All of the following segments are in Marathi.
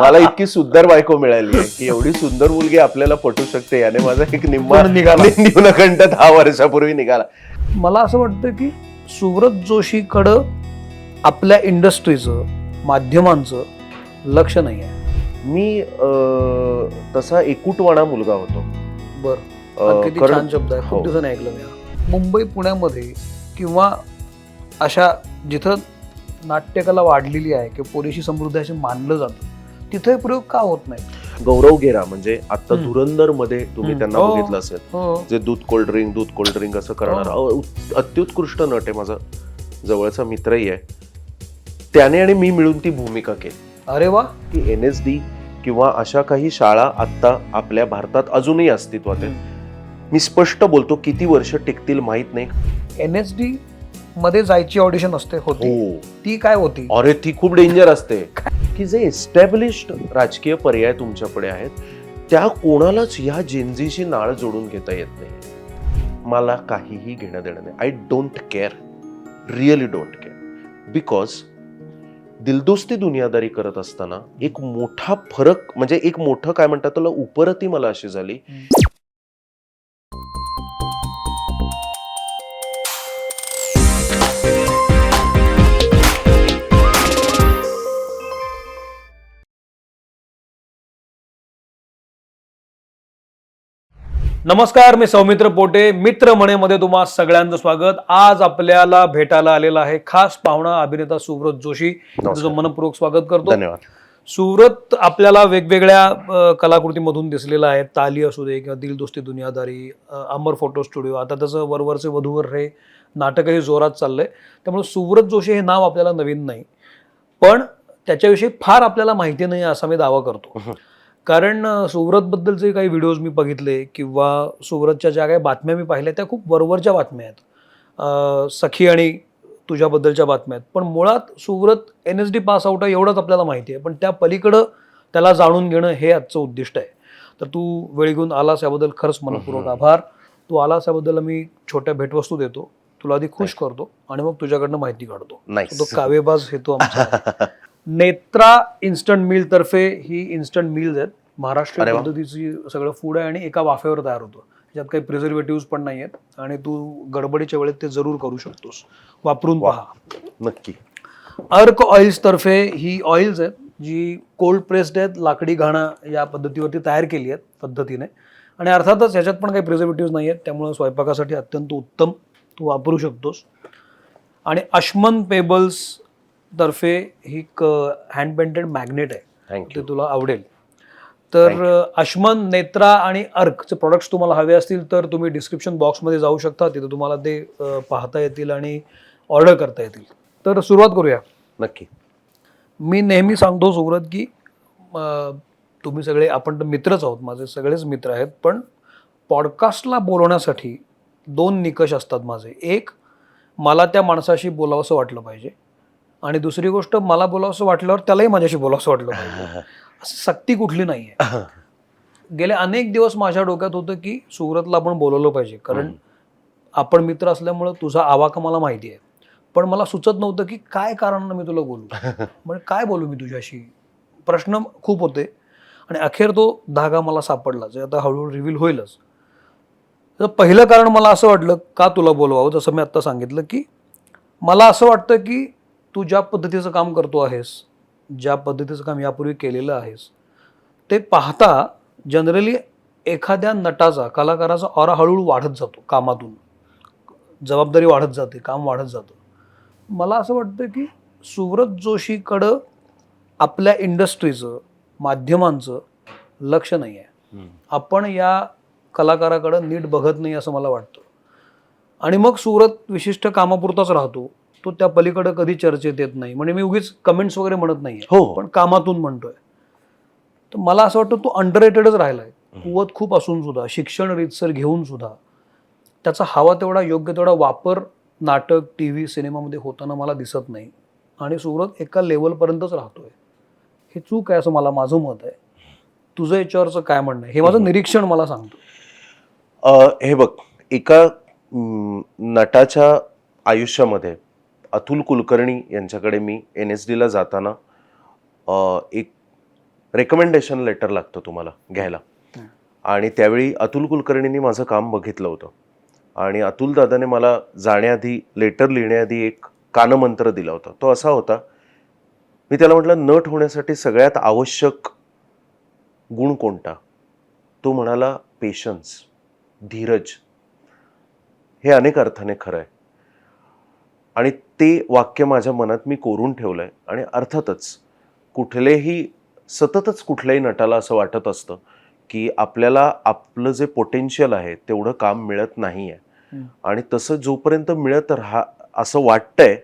मला इतकी सुंदर बायको मिळाली आहे की एवढी सुंदर मुलगी आपल्याला पटू शकते, याने माझा एक निम्मा न्यूनकंठ 10 वर्षापूर्वी निघाला. मला असं वाटतं की सुव्रत जोशीकडं आपल्या इंडस्ट्रीचं, माध्यमांचं लक्ष नाही आहे. मी तसा एकूटवाणा मुलगा होतो. बरं, किती छान शब्द आहे, खूप दिवसांनी ऐकलं मी. मुंबई, पुण्यामध्ये किंवा अशा जिथं नाट्यकला वाढलेली आहे किंवा पुरेशी समृद्ध असे मानलं जातं, तिथे प्रयोग का होत नाही? गौरव गेरा म्हणजे आता धुरंधर मध्ये तुम्ही त्यांना बघितलं असेल, जे दूध कोल्ड ड्रिंक असं करणार अत्युत्कृष्ट नट आहे, माझा जवळचा मित्रही आहे. त्याने आणि मी मिळून ती भूमिका केली. अरे वा. की NSD किंवा अशा काही शाळा आता आपल्या भारतात अजूनही अस्तित्वात आहेत. मी स्पष्ट बोलतो, किती वर्ष टिकतील माहित नाही. NSD मध्ये जायची ऑडिशन असते होती, ती काय होती? अरे ती खूप डेंजर असते. की जे एस्टॅब्लिश्ड राजकीय पर्याय तुमच्याकडे आहेत, त्या कोणालाच या जेनझीशी नाळ जोडून घेता येत नाही. मला काहीही घेणं देणं नाही. I don't care, really don't care. Because Dil Dosti Duniyadari करत असताना एक मोठा फरक, म्हणजे एक मोठं काय म्हणतात त्याला, उपरती मला अशी झाली. नमस्कार, मी सौमित्र पोटे. मित्र म्हणेमध्ये तुम्हा सगळ्यांचं स्वागत. आज आपल्याला भेटायला आलेला आहे खास पाहुणा, अभिनेता सुव्रत जोशी. तुझं मनपूर्वक स्वागत करतो. धन्यवाद. सुव्रत आपल्याला वेगवेगळ्या कलाकृतीमधून दिसलेला आहे. ताली असू दे किंवा दिल दोस्ती दुनियादारी, अमर फोटो स्टुडिओ, आता त्याचं वरवरचे वधूवर हे नाटकही जोरात चाललंय. त्यामुळे सुव्रत जोशी हे नाव आपल्याला नवीन नाही, पण त्याच्याविषयी फार आपल्याला माहिती नाही असा मी दावा करतो. कारण सुव्रतबद्दलचे काही व्हिडिओज मी बघितले किंवा सुव्रतच्या ज्या काही बातम्या मी पाहिल्या त्या खूप वरवरच्या बातम्या आहेत, सखी आणि तुझ्याबद्दलच्या बातम्या आहेत. पण मुळात सुव्रत NSD पास आउट आहे एवढंच आपल्याला माहिती आहे, पण त्या पलीकडं त्याला जाणून घेणं हे आजचं उद्दिष्ट आहे. तर तू वेळ घेऊन आलास याबद्दल खरंच मनपूर्वक आभार. तू आलास याबद्दल मी छोट्या भेटवस्तू देतो, तुला आधी खुश करतो आणि मग तुझ्याकडनं माहिती काढतो. तो कावेबाज हेतू आमचा. नेत्रा इन्स्टंट मिल तर्फे ही इन्स्टंट मिल्स आहेत, महाराष्ट्र पद्धतीची सगळं फूड आहे आणि एका वाफेवर तयार होतं. त्याच्यात काही प्रिझर्वेटिव्ह पण नाही आहेत आणि तू गडबडीच्या वेळेत ते जरूर करू शकतोस. वापरून पहा नक्की. अर्क ऑइल्स तर्फे ही ऑइल्स आहेत जी कोल्ड प्रेस्ड आहेत, लाकडी घाणा या पद्धतीवरती तयार केली आहेत पद्धतीने, आणि अर्थातच ह्याच्यात पण काही प्रिझर्वेटिव्ह नाही आहेत, त्यामुळे स्वयंपाकासाठी अत्यंत उत्तम, तू वापरू शकतोस. आणि अश्मन पेबल्स तर्फे ही हँड पेंटेड मॅग्नेट आहे, ते तुला आवडेल. तर अश्मन, नेत्रा आणि अर्कचे प्रोडक्ट्स तुम्हाला हवे असतील तर तुम्ही डिस्क्रिप्शन बॉक्समध्ये जाऊ शकता, तिथे तुम्हाला ते पाहता येतील आणि ऑर्डर करता येतील. तर सुरुवात करूया. नक्की. मी नेहमी सांगतो सुव्रत की तुम्ही सगळे, आपण तर मित्रच आहोत, माझे सगळेच मित्र आहेत, पण पॉडकास्टला बोलवण्यासाठी 2 निकष असतात माझे. एक, मला त्या माणसाशी बोलावंसं वाटलं पाहिजे, आणि दुसरी गोष्ट, मला बोलावंसं वाटल्यावर त्यालाही माझ्याशी बोलावंसं वाटलं पाहिजे. असं सक्ती कुठली नाही आहे. गेले अनेक दिवस माझ्या डोक्यात होतं की सुव्रतला आपण बोलवलं पाहिजे, कारण आपण मित्र असल्यामुळं तुझा आवाका मला माहिती आहे, पण मला सुचत नव्हतं की काय कारणानं मी तुला बोलू, म्हणजे काय बोलू मी तुझ्याशी. प्रश्न खूप होते आणि अखेर तो धागा मला सापडला, जे आता हळूहळू रिव्हील होईलच. तर पहिलं कारण मला असं वाटलं का तुला बोलवावं, जसं मी आत्ता सांगितलं की मला असं वाटतं की तू ज्या पद्धतीचं काम करतो आहेस, ज्या पद्धतीचं काम यापूर्वी केलेलं आहेस, ते पाहता जनरली एखाद्या नटाचा, कलाकाराचा ऑरा हळूहळू वाढत जातो. कामातून जबाबदारी वाढत जाते, काम वाढत जातं. मला असं वाटतं की सुव्रत जोशीकडं आपल्या इंडस्ट्रीचं, माध्यमांचं लक्ष नाही आहे. आपण या कलाकाराकडं नीट बघत नाही असं मला वाटतं, आणि मग सुव्रत विशिष्ट कामापुरताच राहतो, तो त्या पलीकडे कधी चर्चेत येत नाही. म्हणजे मी उगीच कमेंट्स वगैरे म्हणत नाहीये, पण कामातून म्हणतोय. तर मला असं वाटतं तो अंडररेटेडच राहिलाय. कुवत खूप असून सुद्धा, शिक्षण रीतसर घेऊन सुद्धा त्याचा हवा तेवढा, योग्य तेवढा वापर नाटक, TV, सिनेमामध्ये होताना मला दिसत नाही, आणि सुव्रत एका लेवलपर्यंतच राहतोय. हे चूक आहे असं माझं मत आहे. तुझं याच्यावरचं काय म्हणणं आहे? हे माझं निरीक्षण मला सांगतो. हे बघ, एका नटाच्या आयुष्यामध्ये अतुल कुलकर्णी यांच्याकडे मी NSD ला जाताना एक रेकमेंडेशन लेटर लागतं तुम्हाला घ्यायला. आणि त्यावेळी अतुल कुलकर्णींनी माझं काम बघितलं होतं आणि अतुल दादाने मला जाण्याआधी लेटर लिहिण्याआधी एक कानमंत्र दिला होता. तो असा होता, मी त्याला म्हटलं नट होण्यासाठी सगळ्यात आवश्यक गुण कोणता? तो म्हणाला पेशन्स, धीरज. हे अनेक अर्थाने खरं आहे आणि ते वाक्य माझ्या मनात मी कोरून ठेवलंय. आणि अर्थातच सततच कुठल्याही नटाला असं वाटत असतं की आपल्याला आपलं जे पोटेन्शियल आहे तेवढं काम मिळत नाही आहे. आणि तसं जोपर्यंत मिळत असं वाटतंय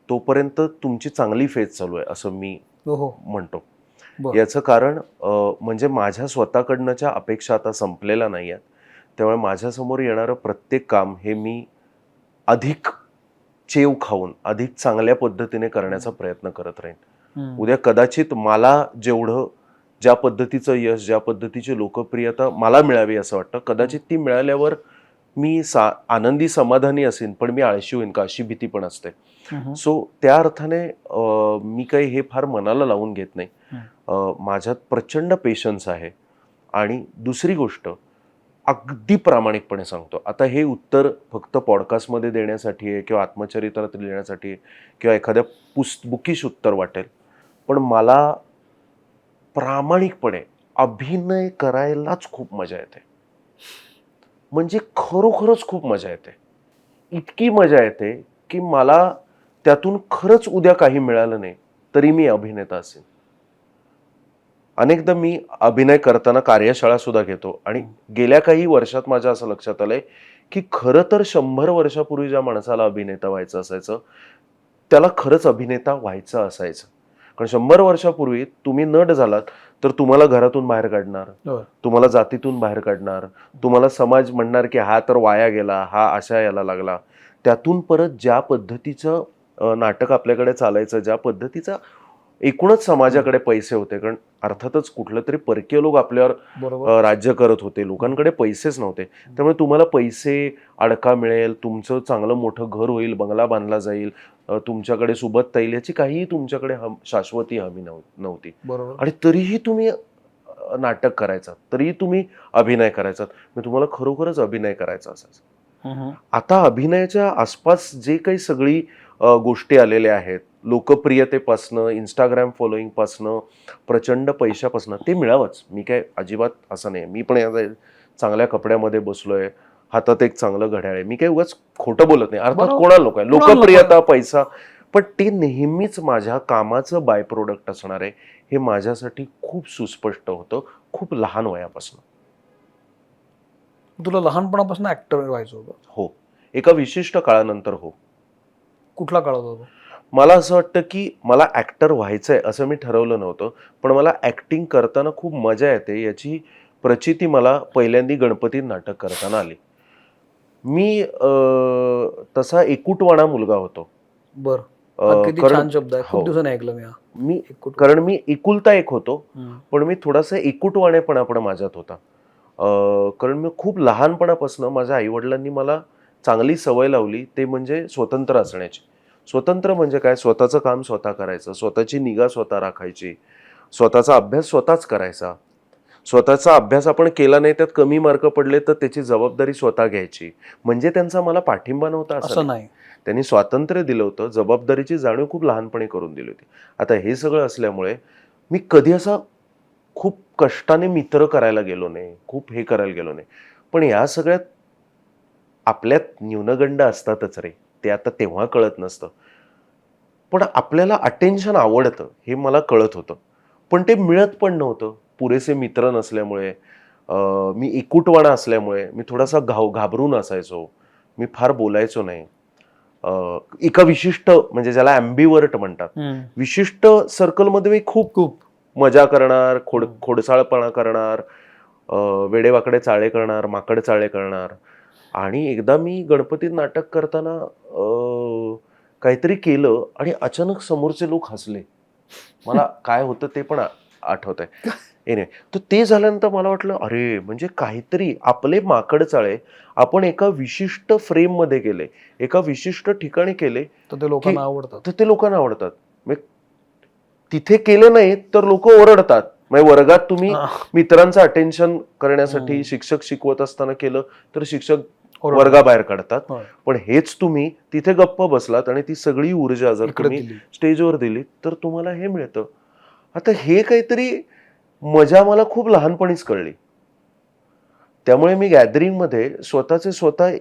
तोपर्यंत तुमची चांगली फेज चालू आहे असं मी म्हणतो. याचं कारण म्हणजे माझ्या स्वतःकडनंच्या अपेक्षा आता संपलेल्या नाही आहेत. त्यामुळे माझ्यासमोर येणारं प्रत्येक काम हे मी अधिक चेव खाऊन अधिक चांगल्या पद्धतीने करण्याचा प्रयत्न करत राहीन. उद्या कदाचित मला जेवढं ज्या पद्धतीचं यश, ज्या पद्धतीची लोकप्रियता मला मिळावी असं वाटतं, कदाचित ती मिळाल्यावर मी आनंदी समाधानी असेन, पण मी आळशी होईन का अशी भीती पण असते. सो त्या अर्थाने मी काही हे फार मनाला लावून घेत नाही. माझ्यात प्रचंड पेशन्स आहे. आणि दुसरी गोष्ट अगदी प्रामाणिकपणे सांगतो, आता हे उत्तर फक्त पॉडकास्टमध्ये देण्यासाठी आहे किंवा आत्मचरित्रात लिहिण्यासाठी आहे किंवा एखाद्या बुकिश उत्तर वाटेल, पण मला प्रामाणिकपणे अभिनय करायलाच खूप मजा येते. म्हणजे खरोखरच खूप मजा येते. इतकी मजा येते की मला त्यातून खरंच उद्या काही मिळालं नाही तरी मी अभिनेता असेन. अनेकदा मी अभिनय करताना कार्यशाळा सुद्धा घेतो आणि गेल्या काही वर्षात माझ्या असं लक्षात आलंय की खरं तर 100 वर्षापूर्वी ज्या माणसाला अभिनेता व्हायचं असायचं त्याला खरंच अभिनेता व्हायचं असायचं. कारण 100 वर्षापूर्वी तुम्ही नट झालात तर तुम्हाला घरातून बाहेर काढणार, तुम्हाला जातीतून बाहेर काढणार, तुम्हाला समाज म्हणणार की हा तर वाया गेला, हा अशा याला लागला. त्यातून परत ज्या पद्धतीचं नाटक आपल्याकडे चालायचं, ज्या पद्धतीचा एकूणच समाजाकडे पैसे होते, कारण अर्थातच कुठलं तरी परकीय लोक आपल्यावर राज्य करत होते, लोकांकडे पैसेच नव्हते. त्यामुळे तुम्हाला पैसे अडका मिळेल, तुमचं चांगलं मोठं घर होईल, बंगला बांधला जाईल, तुमच्याकडे सुबत्ता येईल, याची काहीही तुमच्याकडे शाश्वती हमी नव्हती. आणि तरीही तुम्ही नाटक करायचा, तरीही तुम्ही अभिनय करायचा. तुम्हाला खरोखरच अभिनय करायचा असायचा. आता अभिनयाच्या आसपास जे काही सगळी गोष्टी आलेल्या आहेत, लोकप्रियतेपासनं, इंस्टाग्राम फॉलोईंग पासनं, प्रचंड पैशापासनं, ते मिळावंच. मी काय अजिबात असं नाही. मी पण चांगल्या कपड्यामध्ये बसलोय, हातात एक चांगलं घड्याळ आहे, मी काही उगाच खोटं बोलत नाही. अर्थात कोणाला नको आहे लोकप्रियता, पैसा, पण ते नेहमीच माझ्या कामाचं बाय प्रोडक्ट असणार आहे हे माझ्यासाठी खूप सुस्पष्ट होतं खूप लहान वयापासून. तुला लहानपणापासून ऍक्टर व्हायचं होतं? हो, एका विशिष्ट काळानंतर. हो. कुठला काळ होता? मला असं वाटतं की मला ऍक्टर व्हायचंय असं मी ठरवलं नव्हतं, पण मला ऍक्टिंग करताना खूप मजा येते याची प्रचिती मला पहिल्यांदा गणपतीत नाटक करताना आली. मी तसा एकुटवाणा मुलगा होतो. किती छान शब्द आहे, खूप दिवसांनी ऐकलं मी. कारण मी एकुलता एक होतो, पण मी थोडासा एकुटवाणेपणा पण माझ्यात होता. कारण मी खूप लहानपणापासून माझ्या आईवडिलांनी मला चांगली सवय लावली, ते म्हणजे स्वतंत्र असण्याची. स्वतंत्र म्हणजे काय? स्वतःचं काम स्वतः करायचं, स्वतःची निगा स्वतः राखायची, स्वतःचा अभ्यास स्वतःच करायचा. स्वतःचा अभ्यास आपण केला नाही, त्यात कमी मार्क पडले तर त्याची जबाबदारी स्वतः घ्यायची. म्हणजे त्यांचा मला पाठिंबा नव्हता असं नाही. त्यांनी स्वातंत्र्य दिलं होतं, जबाबदारीची जाणीव खूप लहानपणी करून दिली होती. आता हे सगळं असल्यामुळे मी कधी असा खूप कष्टाने मित्र करायला गेलो नाही, खूप हे करायला गेलो नाही. पण या सगळ्यात आपल्यात न्यूनगंड असतातच रे, ते आता तेव्हा कळत नसतं. पण आपल्याला अटेन्शन आवडतं हे मला कळत होतं, पण ते मिळत पण नव्हतं. पुरेसे मित्र नसल्यामुळे, मी एकुटवाणा असल्यामुळे मी थोडासा घाबरून असायचो, मी फार बोलायचो नाही. एका विशिष्ट म्हणजे ज्याला ॲम्बिवर्ट म्हणतात, विशिष्ट सर्कलमध्ये मी खूप मजा करणार, खोडसाळपणा करणार, वेडेवाकडे चाळे करणार, माकड चाळे करणार. आणि एकदा मी गणपतीत नाटक करताना काहीतरी केलं आणि अचानक समोरचे लोक हसले. मला काय होतं ते पण आठवत आहे. तर ते झाल्यानंतर मला वाटलं अरे, म्हणजे काहीतरी आपले माकड चाळे आपण एका विशिष्ट फ्रेम मध्ये केले, एका विशिष्ट ठिकाणी केले तर ते लोकांना आवडतात. तिथे केले नाही तर लोक ओरडतात. म्हणजे वर्गात तुम्ही मित्रांचं अटेन्शन करण्यासाठी शिक्षक शिकवत असताना केलं तर शिक्षक वर्गाबाहेर काढतात. पण हेच तुम्ही तिथे गप्प बसलात आणि ती सगळी ऊर्जा जर तुम्ही स्टेजवर दिली तर तुम्हाला हे मिळतं. आता हे काहीतरी मजा मला खूप लहानपणीच कळली. त्यामुळे मी गॅदरिंगमध्ये स्वतःचे स्वतः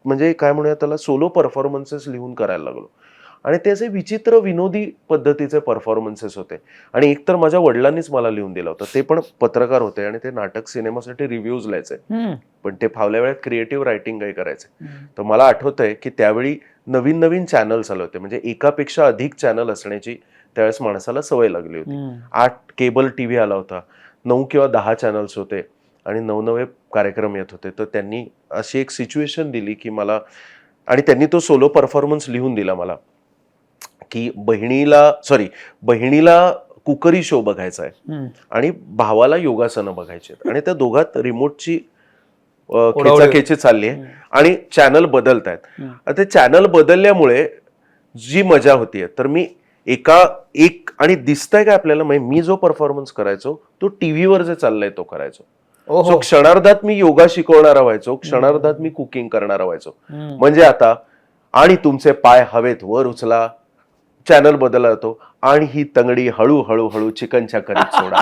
म्हणजे काय म्हणूया त्याला सोलो परफॉर्मन्सेस लिहून करायला लागलो. आणि त्याचे विचित्र विनोदी पद्धतीचे परफॉर्मन्सेस होते. आणि एकतर माझ्या वडिलांनीच मला लिहून दिलं होतं. ते पण पत्रकार होते आणि ते नाटक सिनेमासाठी रिव्ह्यूज लिहायचे. पण ते फावल्या वेळात क्रिएटिव्ह रायटिंग काही करायचे. तर मला आठवतंय की त्यावेळी नवीन नवीन चॅनल्स आले होते. म्हणजे एकापेक्षा अधिक चॅनल असण्याची त्यावेळेस माणसाला सवय लागली होती. 8 केबल टीव्ही आला होता. 9 किंवा 10 चॅनल्स होते आणि नवनवे कार्यक्रम येत होते. तर त्यांनी अशी एक सिच्युएशन दिली की मला, आणि त्यांनी तो सोलो परफॉर्मन्स लिहून दिला मला की बहिणीला कुकरी शो बघायचा आहे आणि भावाला योगासनं बघायची आहेत आणि त्या दोघात रिमोटची खेचाखेची चालली आहे आणि चॅनल बदलतायत. आता चॅनल बदलल्यामुळे जी मजा होतीये तर मी एक आणि दिसतंय काय आपल्याला, मी जो परफॉर्मन्स करायचो तो टीव्हीवर जे चाललंय तो करायचो. सो क्षणार्धात मी योगा शिकवणारा व्हायचो, क्षणार्धात मी कुकिंग करणारा व्हायचो. म्हणजे आता आणि तुमचे पाय हवेत वर उचला, चॅनल बदलला जातो आणि ही तंगडी हळूहळू हळू चिकनच्या करीत सोडा,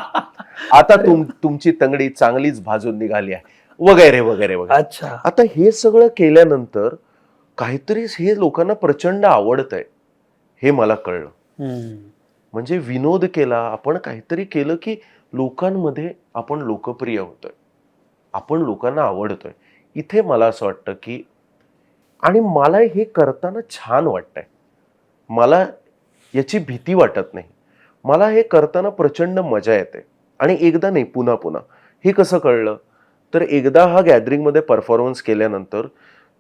आता तुमची तंगडी चांगलीच भाजून निघाली आहे, वगैरे वगैरे वगैरे. आता हे सगळं केल्यानंतर काहीतरी हे लोकांना प्रचंड आवडतंय हे मला कळलं. म्हणजे विनोद केला आपण, काहीतरी केलं की लोकांमध्ये आपण लोकप्रिय होतोय, आपण लोकांना आवडतोय. इथे मला असं वाटतं की, आणि मला हे करताना छान वाटतंय, मला याची भीती वाटत नाही, मला हे करताना प्रचंड मजा येते. आणि एकदा नाही, पुन्हा पुन्हा. हे कसं कळलं तर एकदा हा गॅदरिंगमध्ये परफॉर्मन्स केल्यानंतर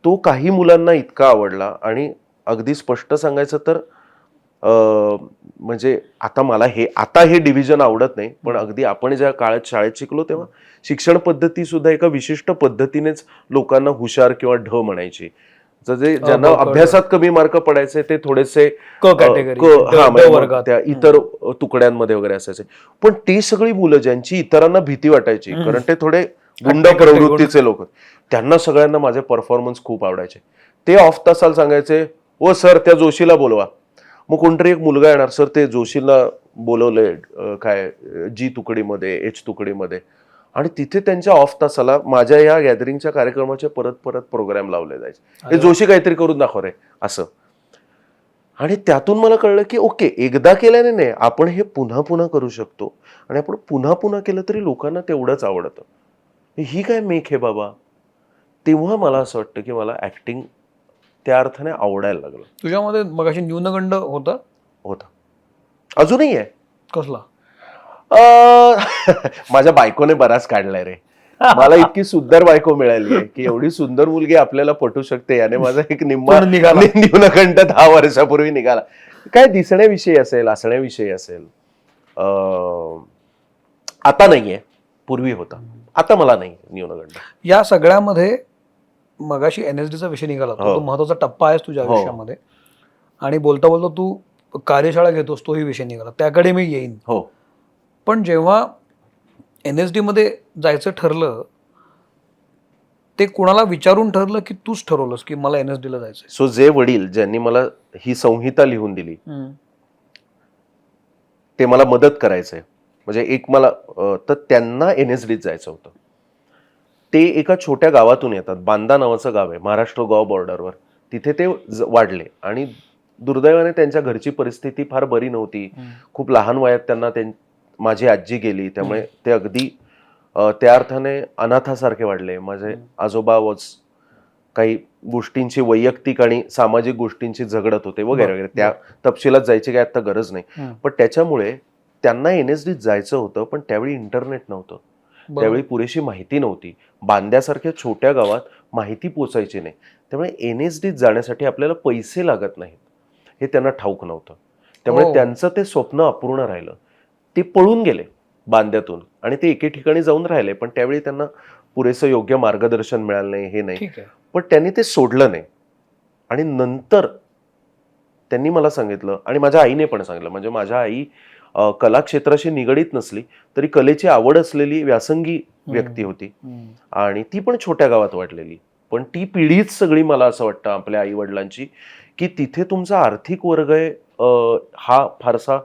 तो काही मुलांना इतका आवडला, आणि अगदी स्पष्ट सांगायचं तर म्हणजे आता हे डिव्हिजन आवडत नाही, पण अगदी आपण ज्या काळात शाळेत शिकलो तेव्हा शिक्षण पद्धती सुद्धा एका विशिष्ट पद्धतीनेच लोकांना हुशार किंवा ढ म्हणायची. ज्यांना अभ्यासात कमी मार्क पडायचे ते थोडेसे त्या इतर तुकड्यांमध्ये वगैरे असायचे. पण ती सगळी मुलं ज्यांची इतरांना भीती वाटायची, कारण ते थोडे गुंड प्रवृत्तीचे लोक, त्यांना सगळ्यांना माझे परफॉर्मन्स खूप आवडायचे. ते ऑफ तासाला सांगायचे, ओ सर त्या जोशीला बोलवा. मग कोणतरी एक मुलगा येणार, सर ते जोशीला बोलवलंय काय जी तुकडीमध्ये, एच तुकडीमध्ये, आणि तिथे त्यांच्या ऑफ तासाला माझ्या या गॅदरिंगच्या कार्यक्रमाचे परत परत प्रोग्राम लावले जायचे. हे जोशी काहीतरी करून दाखव रे असं. आणि त्यातून मला कळलं की ओके, एकदा केल्याने नाही, आपण हे पुन्हा पुन्हा करू शकतो, आणि आपण पुन्हा पुन्हा केलं तरी लोकांना तेवढंच आवडतं. ही काय मेक आहे बाबा. तेव्हा मला असं वाटतं की मला ऍक्टिंग त्या अर्थाने आवडायला लागलं. तुझ्यामध्ये मगाशी न्यूनगंड होता? अजूनही आहे. कसला? माझ्या बायकोने बराच काढलाय रे. मला इतकी सुंदर बायको मिळाली आहे की एवढी सुंदर मुलगी आपल्याला पटू शकते, याने माझा एक निम्मा न्यूनगंड 10 वर्षापूर्वी निघाला. काय दिसण्याविषयी असेल, असण्याविषयी असेल. आता नाहीये, पूर्वी होता. आता मला नाही न्यूनगंड. या सगळ्यामध्ये मगाशी NSDचा विषय निघाला, तो महत्वाचा टप्पा आहेस तुझ्या आयुष्यामध्ये. आणि बोलता बोलता तू कार्यशाळा घेतोस, तोही विषय निघाला, त्याकडे मी येईन. पण जेव्हा NSD मध्ये जायचं ठरलं, ते कुणाला विचारून ठरलं की तूच ठरवलंस की मला NSD ला जायचंय? सो जे वडील ज्यांनी मला ही संहिता लिहून दिली ते मला मदत करायचंय, म्हणजे एक मला तर त्यांना NSDत जायचं होतं. ते एका छोट्या गावातून येतात, बांदा नावाचं गाव आहे महाराष्ट्र गोवा बॉर्डरवर. तिथे ते वाढले आणि दुर्दैवाने त्यांच्या घरची परिस्थिती फार बरी नव्हती. खूप लहान वयात त्यांना माझी आजी गेली, त्यामुळे ते अगदी त्या अर्थाने अनाथासारखे वाढले. माझे आजोबा काही गोष्टींची, वैयक्तिक आणि सामाजिक गोष्टींची झगडत होते वगैरे वगैरे. त्या तपशिलात जायची काय आता गरज नाही. पण त्याच्यामुळे त्यांना NSDत जायचं होतं, पण त्यावेळी इंटरनेट नव्हतं, त्यावेळी पुरेशी माहिती नव्हती. बांद्यासारख्या छोट्या गावात माहिती पोचायची नाही, त्यामुळे NSDत जाण्यासाठी आपल्याला पैसे लागत नाहीत हे त्यांना ठाऊक नव्हतं. त्यामुळे त्यांचं ते स्वप्न अपूर्ण राहिलं. ते पळून गेले बांद्यातून आणि ते एके ठिकाणी जाऊन राहिले, पण त्यावेळी त्यांना पुरेसं योग्य मार्गदर्शन मिळालं नाही, हे नाही. पण त्यांनी ते सोडलं नाही. आणि नंतर त्यांनी मला सांगितलं, आणि माझ्या आईने पण सांगितलं. म्हणजे माझ्या आई कला क्षेत्राशी निगडीत नसली तरी कलेची आवड असलेली व्यासंगी व्यक्ती होती आणि ती पण छोट्या गावात वाढलेली. पण ती पिढीच सगळी मला असं वाटतं आपल्या आई वडिलांची की तिथे तुमचा आर्थिक वर्ग आहे हा फारसा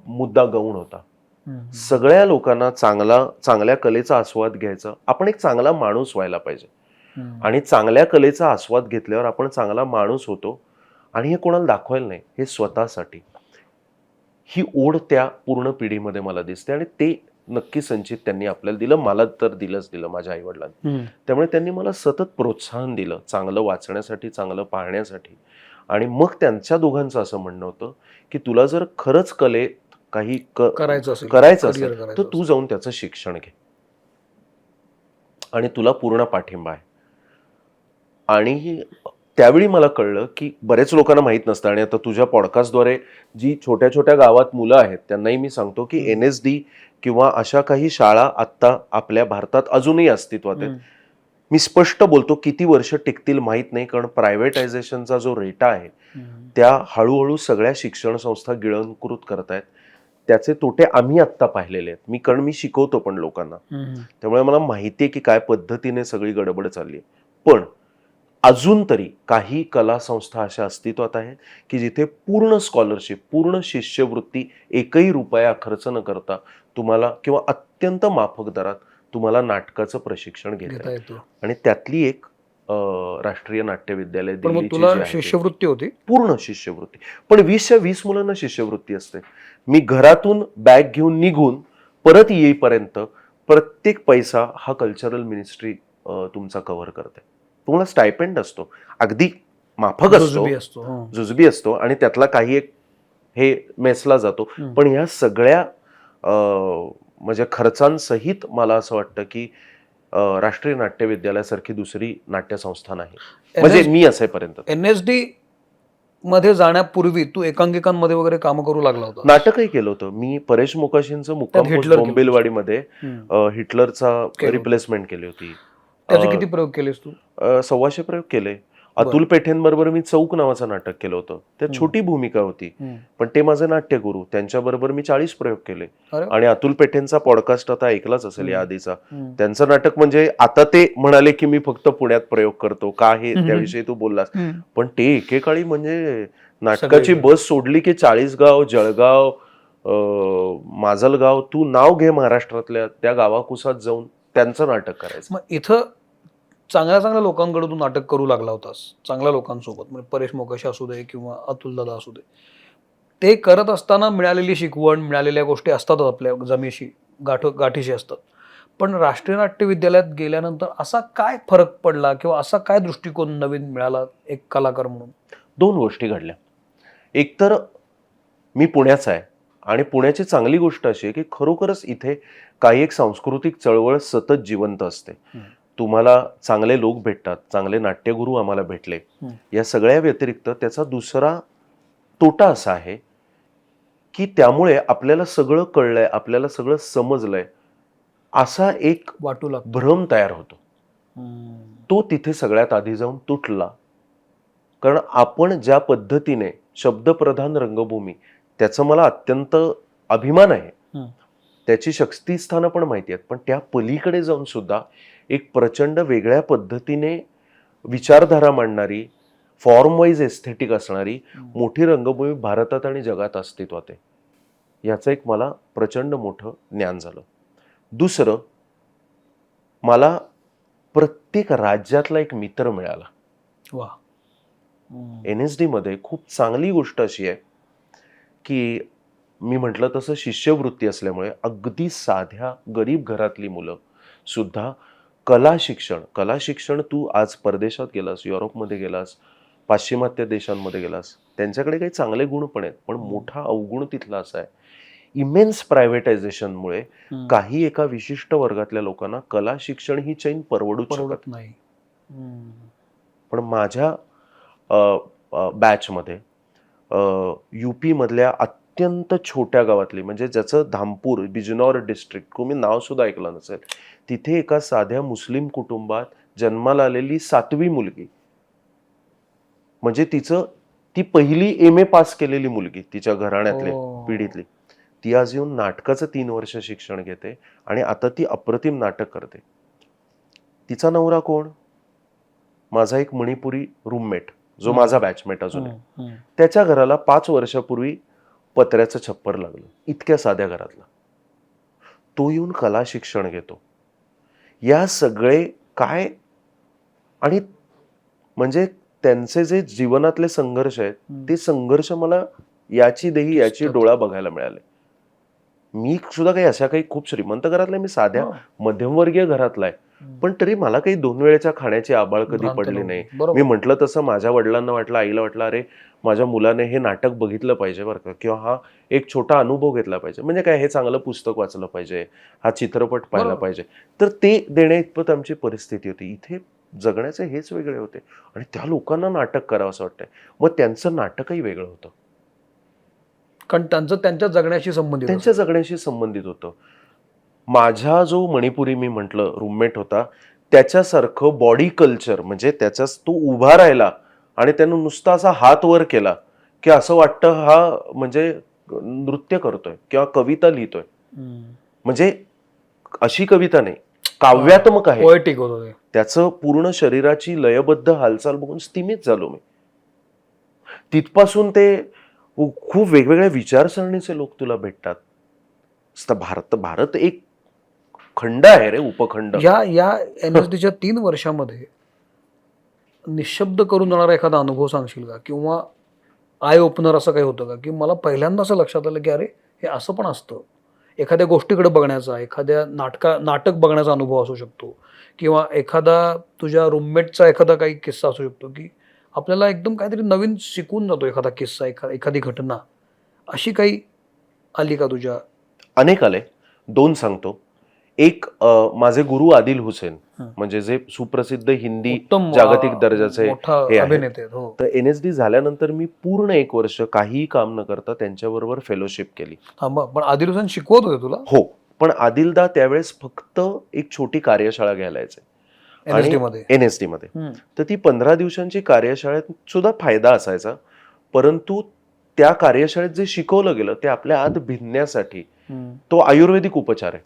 मुद्दा गौण होता. सगळ्या लोकांना चांगल्या कलेचा आस्वाद घ्यायचा, आपण एक चांगला माणूस व्हायला पाहिजे आणि चांगल्या कलेचा आस्वाद घेतल्यावर आपण चांगला माणूस होतो आणि हे कोणाला दाखवायला नाही, हे स्वतःसाठी. ही ओढ त्या पूर्ण पिढीमध्ये मला दिसते आणि ते नक्की संचित त्यांनी आपल्याला दिलं, मला तर दिलं माझ्या आई वडिलांनी. त्यामुळे त्यांनी मला सतत प्रोत्साहन दिलं चांगलं वाचण्यासाठी, चांगलं पाहण्यासाठी. आणि मग त्यांच्या दोघांचं असं म्हणणं होतं की तुला जर खरंच कलेत काही करायचं असेल तर तू जाऊन त्याचं शिक्षण घे आणि तुला पूर्ण पाठिंबा आहे. आणि त्यावेळी मला कळलं की बरेच लोकांना माहित नसतं आणि आता तुझ्या पॉडकास्टद्वारे जी छोट्या छोट्या गावात मुलं आहेत त्यांनाही मी सांगतो की NSD किंवा अशा काही शाळा आत्ता आपल्या भारतात अजूनही अस्तित्वात आहेत. मी स्पष्ट बोलतो किती वर्ष टिकतील माहित नाही, कारण प्रायव्हेटायझेशनचा जो रेटा आहे त्या हळूहळू सगळ्या शिक्षण संस्था गिळंकृत करतायत. त्याचे तोटे आम्ही आत्ता पाहिलेले आहेत, कारण मी शिकवतो पण लोकांना, त्यामुळे मला माहिती आहे की काय पद्धतीने सगळी गडबड चालली आहे. पण अजून तरी काही कला संस्था अशा अस्तित्वात आहेत की जिथे पूर्ण स्कॉलरशिप, पूर्ण शिष्यवृत्ती, एकही रुपया खर्च न करता तुम्हाला किंवा अत्यंत माफक दरात तुम्हाला नाटकाचं प्रशिक्षण घेता येतं. आणि त्यातली एक राष्ट्रीय नाट्य विद्यालय दिल्लीची शिष्यवृत्ती होती, पूर्ण शिष्यवृत्ती. पण 20च्या 20 मुलांना शिष्यवृत्ती असते. मी घरातून बॅग घेऊन निघून परत येईपर्यंत प्रत्येक पैसा हा कल्चरल मिनिस्ट्री तुमचा कव्हर करते. तुम्हाला स्टायपेंड असतो, अगदी माफक असतो, जुजबी असतो आणि त्यातला काही एक हे मेसला जातो. पण ह्या सगळ्या म्हणजे खर्चांसहित मला असं वाटतं की राष्ट्रीय नाट्य विद्यालयासारखी दुसरी नाट्यसंस्था नाही, म्हणजे मी असेपर्यंत. NSD मध्ये जाण्यापूर्वी तू एकांकिकांमध्ये वगैरे काम करू लागला होता? नाटकही केलं होतं मी. परेश मोकाशींचं मुक्काम पोस्ट बोंबिलवाडीमध्ये हिटलरचा रिप्लेसमेंट केली होती. त्याचे किती प्रयोग केलेस तू? 125 प्रयोग केले. अतुल पेठेंबरोबर मी चौक नावाचं नाटक केलं होतं. त्यात छोटी भूमिका होती पण ते माझे नाट्यगुरु, त्यांच्याबरोबर मी 40 प्रयोग केले. आणि अतुल पेठेंचा पॉडकास्ट आता ऐकलाच असेल या आधीचा, त्यांचं नाटक म्हणजे आता ते म्हणाले की मी फक्त पुण्यात प्रयोग करतो का हे त्याविषयी तू बोललास, पण ते एकेकाळी म्हणजे नाटकाची बस सोडली की 40गाव, जळगाव, माजलगाव, तू नाव घे महाराष्ट्रातल्या त्या गावाकुसात जाऊन त्यांचं नाटक करायचं. मग इथं चांगल्या लोकांकडे तू नाटक करू लागला होतास, चांगल्या लोकांसोबत, म्हणजे परेश मोकाशी असू दे किंवा अतुल दादा असू दे. ते करत असताना मिळालेली शिकवण, मिळालेल्या गोष्टी असतात आपल्या जमेशी गाठीशी असतात. पण राष्ट्रीय नाट्य विद्यालयात गेल्यानंतर असा काय फरक पडला किंवा असा काय दृष्टिकोन नवीन मिळाला एक कलाकार म्हणून? 2 गोष्टी घडल्या. एक तर मी पुण्याचा आहे आणि पुण्याची चांगली गोष्ट अशी आहे की खरोखरच इथे काही एक सांस्कृतिक चळवळ सतत जिवंत असते. तुम्हाला चांगले लोक भेटतात, चांगले नाट्यगुरू आम्हाला भेटले. या सगळ्या व्यतिरिक्त त्याचा दुसरा तोटा असा आहे की त्यामुळे आपल्याला सगळं कळलंय, आपल्याला सगळं समजलंय असा एक भ्रम तयार होतो. तो तिथे सगळ्यात आधी जाऊन तुटला. कारण आपण ज्या पद्धतीने शब्दप्रधान रंगभूमी, त्याचं मला अत्यंत अभिमान आहे, त्याची शक्तिस्थानं पण माहिती आहेत, पण त्या पलीकडे जाऊन सुद्धा एक प्रचंड वेगळ्या पद्धतीने विचारधारा मांडणारी, फॉर्म वाईज एस्थेटिक असणारी मोठी रंगभूमी भारतात आणि जगात अस्तित्वात आहे. याचं एक मला प्रचंड मोठं ज्ञान झालं. दुसरं, मला प्रत्येक राज्यातला एक मित्र मिळाला. NSD मध्ये खूप चांगली गोष्ट अशी आहे की मी म्हटलं तसं शिष्यवृत्ती असल्यामुळे अगदी साध्या गरीब घरातली मुलं सुद्धा कला शिक्षण तू आज परदेशात गेलास, युरोपमध्ये गेलास, पाश्चिमात्य देशांमध्ये गेलास, त्यांच्याकडे काही चांगले गुण पण आहेत, पण मोठा अवगुण तिथला असा आहे, इमेन्स प्रायव्हेटायझेशनमुळे काही एका विशिष्ट वर्गातल्या लोकांना कला शिक्षण ही चैन परवडूच शकत नाही. पण माझ्या बॅचमध्ये UP मधल्या अत्यंत छोट्या गावातली, म्हणजे ज्याचं धामपूर, बिजनौर डिस्ट्रिक्ट, तुम्ही नाव सुद्धा ऐकलं नसेल, तिथे एका साध्या मुस्लिम कुटुंबात जन्माला आलेली 7वी मुलगी, म्हणजे ती पहिली MA पास केलेली मुलगी तिच्या घराण्यातली पिढीतली, ती आज येऊन नाटकाचं 3 वर्ष शिक्षण घेते आणि आता ती अप्रतिम नाटक करते. तिचा नवरा कोण? माझा एक मणिपुरी रूममेट, जो माझा बॅचमेट अजून आहे. त्याच्या घराला 5 वर्षापूर्वी पत्र्याचं छप्पर लागलं, इतक्या साध्या घरातला. तो येऊन कला शिक्षण घेतो. या सगळे काय, आणि म्हणजे त्यांचे जे जीवनातले संघर्ष आहेत ते संघर्ष मला याची देही याची डोळा बघायला मिळाले. मी सुद्धा काही अशा काही खूप श्रीमंत घरातला, मी साध्या मध्यमवर्गीय घरातला आहे, पण तरी मला काही 2 वेळेच्या खाण्याची आबाळ कधी पडली नाही. मी म्हटलं तसं माझ्या वडिलांना वाटलं, आईला वाटलं, अरे माझ्या मुलाने हे नाटक बघितलं पाहिजे बरं का, किंवा हा एक छोटा अनुभव घेतला पाहिजे, म्हणजे काय, हे चांगलं पुस्तक वाचलं पाहिजे, हा चित्रपट पाहिला पाहिजे. तर ते देण्या इतपत आमची परिस्थिती होती. इथे जगण्याचे हेच वेगळे होते आणि त्या लोकांना नाटक करावं असं वाटतंय. मग त्यांचं नाटकही वेगळं होतं, कारण त्यांचं त्यांच्या जगण्याशी संबंधित त्यांच्या जगण्याशी संबंधित होतं. माझा जो मणिपुरी मी म्हटलं रूममेट होता, त्याच्यासारखं बॉडी कल्चर, म्हणजे त्याचा तो उभा राहिला आणि त्यानं नुसता असा हात वर केला की असं वाटतं हा म्हणजे नृत्य करतोय किंवा कविता लिहितोय. म्हणजे अशी कविता नाही, काव्यात्मक आहे. पोएटिक होतं ते. त्याचं पूर्ण शरीराची लयबद्ध हालचाल बघून स्तिमित झालो मी. तिथपासून ते खूप वेगवेगळ्या विचारसरणीचे लोक तुला भेटतात. भारत एक खंड आहे रे, उपखंड. या NSDच्या 3 वर्षामध्ये निशब्द करून जाणारा एखादा अनुभव सांगशील का, किंवा आय ओपनर असं काही होतं का, की मला पहिल्यांदा असं लक्षात आलं की अरे हे असं पण असतं. एखाद्या गोष्टीकडे बघण्याचा, एखाद्या नाटक बघण्याचा अनुभव असू शकतो, किंवा एखादा तुझ्या रूममेटचा एखादा काही किस्सा असू शकतो, की आपल्याला एकदम काहीतरी नवीन शिकून जातो एखादा किस्सा, एखादी घटना. अशी काही आली का तुझ्या? अनेक आले. 2 सांगतो. एक, माझे गुरु आदिल हुसेन, म्हणजे जे सुप्रसिद्ध हिंदी जागतिक दर्जाचे हे अभिनेते. तर NSD झाल्यानंतर मी पूर्ण 1 वर्ष काहीही काम न करता त्यांच्याबरोबर फेलोशिप केली. पण आदिल हुसेन शिकवत होते तुला? हो, पण आदिलदा त्यावेळेस फक्त एक छोटी कार्यशाळा घ्यायला यायचे NSD मध्ये. तर ती 15 दिवसांची कार्यशाळेत सुद्धा फायदा असायचा, परंतु त्या कार्यशाळेत जे शिकवलं गेलं ते आपल्या आत भिनण्यासाठी. तो आयुर्वेदिक उपचार आहे,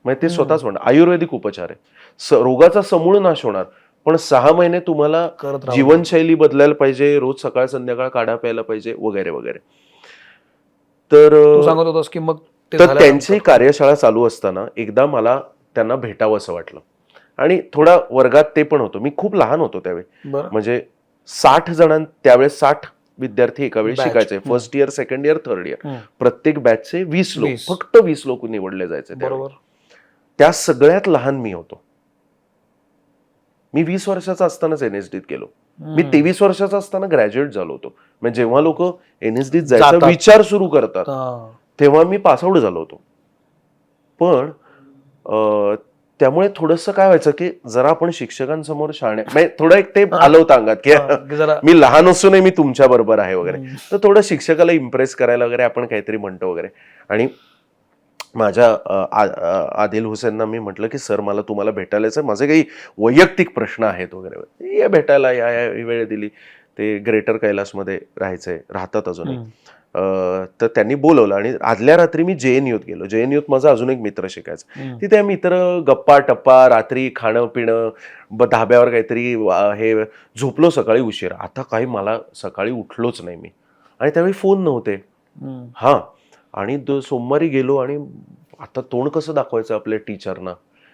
म्हणजे ते स्वतःच म्हणतात आयुर्वेदिक उपचार आहे. रोगाचा समूळ नाश होणार, पण 6 महिने तुम्हाला जीवनशैली बदलायला पाहिजे, रोज सकाळ संध्याकाळ काढा प्यायला पाहिजे, वगैरे वगैरे. तर सांगत होतास की मग त्यांची कार्यशाळा चालू असताना एकदा मला त्यांना भेटावं असं वाटलं, आणि थोडा वर्गात ते पण होतो. मी खूप लहान होतो त्यावेळी, म्हणजे 60 त्यावेळेस 60 विद्यार्थी एका वेळी शिकायचे. First year, second year, third year, प्रत्येक बॅचचे 20 लोक, फक्त 20 लोक निवडले जायचे. त्या सगळ्यात लहान मी होतो. मी 20 वर्षाचा असतानाच NSDत गेलो. मी 23 वर्षाचा असताना ग्रॅज्युएट झालो होतो. म्हणजे जेव्हा लोक NSDत जायचा विचार सुरू करतात तेव्हा मी पासआउट झालो होतो. पण त्यामुळे थोडंसं काय व्हायचं की जरा आपण शिक्षकांसमोर म्हणजे थोडं एक ते आलं होतं अंगात की मी लहान असूनही मी तुमच्या बरोबर आहे वगैरे. तर थोडं शिक्षकाला इम्प्रेस करायला वगैरे आपण काहीतरी म्हणतो वगैरे. आणि माझ्या आदिल हुसेनना मी म्हटलं की सर मला तुम्हाला भेटायला यायचं, माझे काही वैयक्तिक प्रश्न आहेत वगैरे. या भेटायला या वेळ दिली. ते ग्रेटर कैलासमध्ये राहतात अजूनही. तर त्यांनी बोलवलं आणि आदल्या रात्री मी JNUत गेलो. JNUत माझा अजून एक मित्र शिकायचा. तिथे मित्र गप्पा टप्पा, रात्री खाणं पिणं, धाब्यावर काहीतरी हे, झोपलो सकाळी उशीर. आता काही मला सकाळी उठलोच नाही मी, आणि त्यावेळी फोन नव्हते. हा, आणि सोमवारी गेलो आणि आता तोंड कसं दाखवायचं आपल्या टीचरना,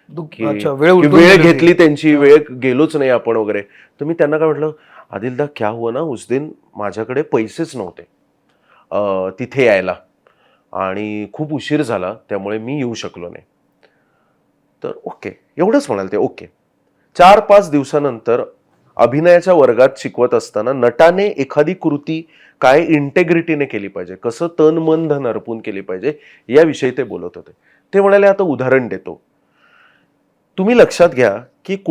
वेळ घेतली त्यांची, वेळ गेलोच नाही आपण वगैरे. तर मी त्यांना काय म्हटलं, आदिलदा क्या हुआ ना, उस दिन माझ्याकडे पैसेच नव्हते तिथे यायला आणि खूप उशीर झाला त्यामुळे मी येऊ शकलो नाही. तर ओके, एवढंच म्हणाल ते. ओके. 4-5 दिवसानंतर अभिनयाच्या वर्गात शिकवत असताना नटाने एखादी कृती काय इंटेग्रिटीने केली पाहिजे, कसं तन मन धन अर्पून केली पाहिजे, याविषयी ते बोलत होते. ते म्हणाले, आता उदाहरण देतो, तुम्ही लक्षात घ्या की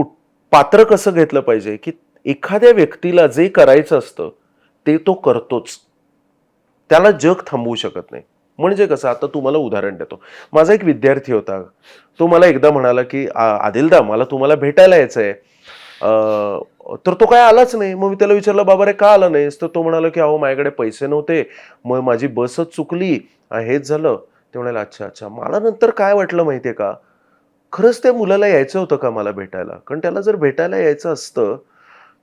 पात्र कसं घेतलं पाहिजे, की एखाद्या व्यक्तीला जे करायचं असतं ते तो करतोच, त्याला जग थांबवू शकत नाही. म्हणजे कसं, आता तुम्हाला उदाहरण देतो. माझा एक विद्यार्थी होता, तो मला एकदा म्हणाला की आदिलदा मला तुम्हाला भेटायला यायचंय. तर तो काय आलाच नाही. मग मी त्याला विचारलं, बाबा रे का आला नाहीस? तर तो म्हणाला की अहो माझ्याकडे पैसे नव्हते, मग माझी बसच चुकली, हेच झालं. ते म्हणाले अच्छा अच्छा. मला नंतर काय वाटलं माहितीये का, खरंच त्या मुलाला यायचं होतं का मला भेटायला? कारण त्याला जर भेटायला यायचं असतं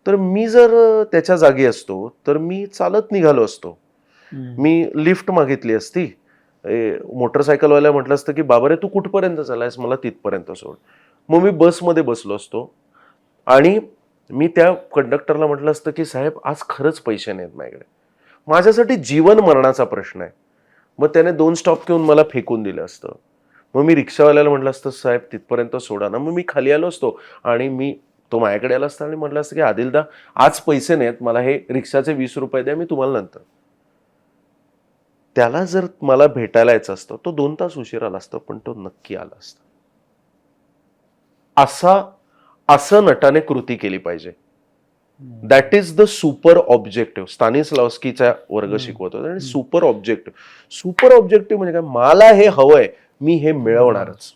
तर मी जर त्याच्या जागी असतो तर मी चालत निघालो असतो. मी लिफ्ट मागितली असती. मोटरसायकलवाल्या म्हटलं असतं की बाबा रे तू कुठपर्यंत चालायस, मला तिथपर्यंत सोड. मग मी बसमध्ये बसलो असतो आणि मी त्या कंडक्टरला म्हटलं असतं की साहेब आज खरंच पैसे नाहीत माझ्याकडे, माझ्यासाठी जीवन मरणाचा प्रश्न आहे. मग त्याने 2 स्टॉप घेऊन मला फेकून दिलं असतं. मग मी रिक्षावाल्याला म्हटलं असतं साहेब तिथपर्यंत सोडा ना. मग मी खाली आलो असतो आणि तो माझ्याकडे आला असता आणि म्हटलं असतं की आदिलदा आज पैसे नाहीत, मला हे रिक्षाचे 20 रुपये द्या, मी तुम्हाला नंतर. त्याला जर मला भेटायला यायचं असतं तो 2 तास उशीर आला असता, पण तो नक्की आला असता. असं नटाने कृती केली पाहिजे. That is the super objective. स्टॅनिस्लॉव्स्कीचा वर्ग शिकवतो आणि सुपर ऑब्जेक्टिव्ह म्हणजे काय, मला हे हवंय, मी हे मिळवणारच.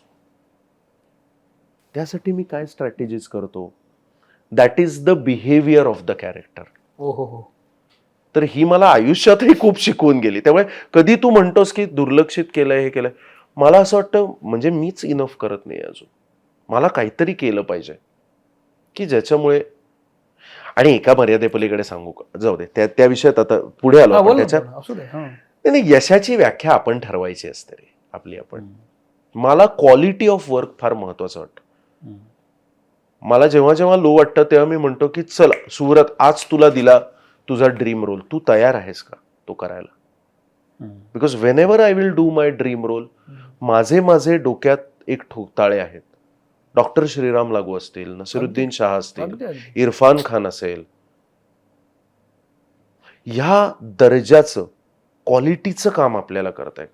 त्यासाठी मी काय स्ट्रॅटेजीज करतो, that is the behaviour of the character. तर ही मला आयुष्यातही खूप शिकवून गेली. त्यामुळे कधी तू म्हणतोस की दुर्लक्षित केलंय, हे केलंय, मला असं वाटतं म्हणजे मीच इनफ करत नाही अजून. मला काहीतरी केलं पाहिजे की ज्याच्यामुळे. आणि एका मर्यादेपलीकडे सांगू का, जाऊ दे त्या विषयात आता पुढे आलो आपण. त्याच्यात यशाची व्याख्या आपण ठरवायची असते रे आपली. मला क्वालिटी ऑफ वर्क फार महत्वाचं वाटतं. मला जेव्हा जेव्हा लो वाटतं तेव्हा मी म्हणतो की चल सुरत, आज तुला दिला तुझा ड्रीम रोल, तू तयार आहेस का तो करायला? Because whenever I will do my dream role, माझे डोक्यात एक ठोकताळे आहेत. डॉक्टर श्रीराम लागू असतील, नसीरुद्दीन शाह असतील, इरफान खान असेल, ह्या दर्जाचं क्वालिटीचं काम आपल्याला करताय.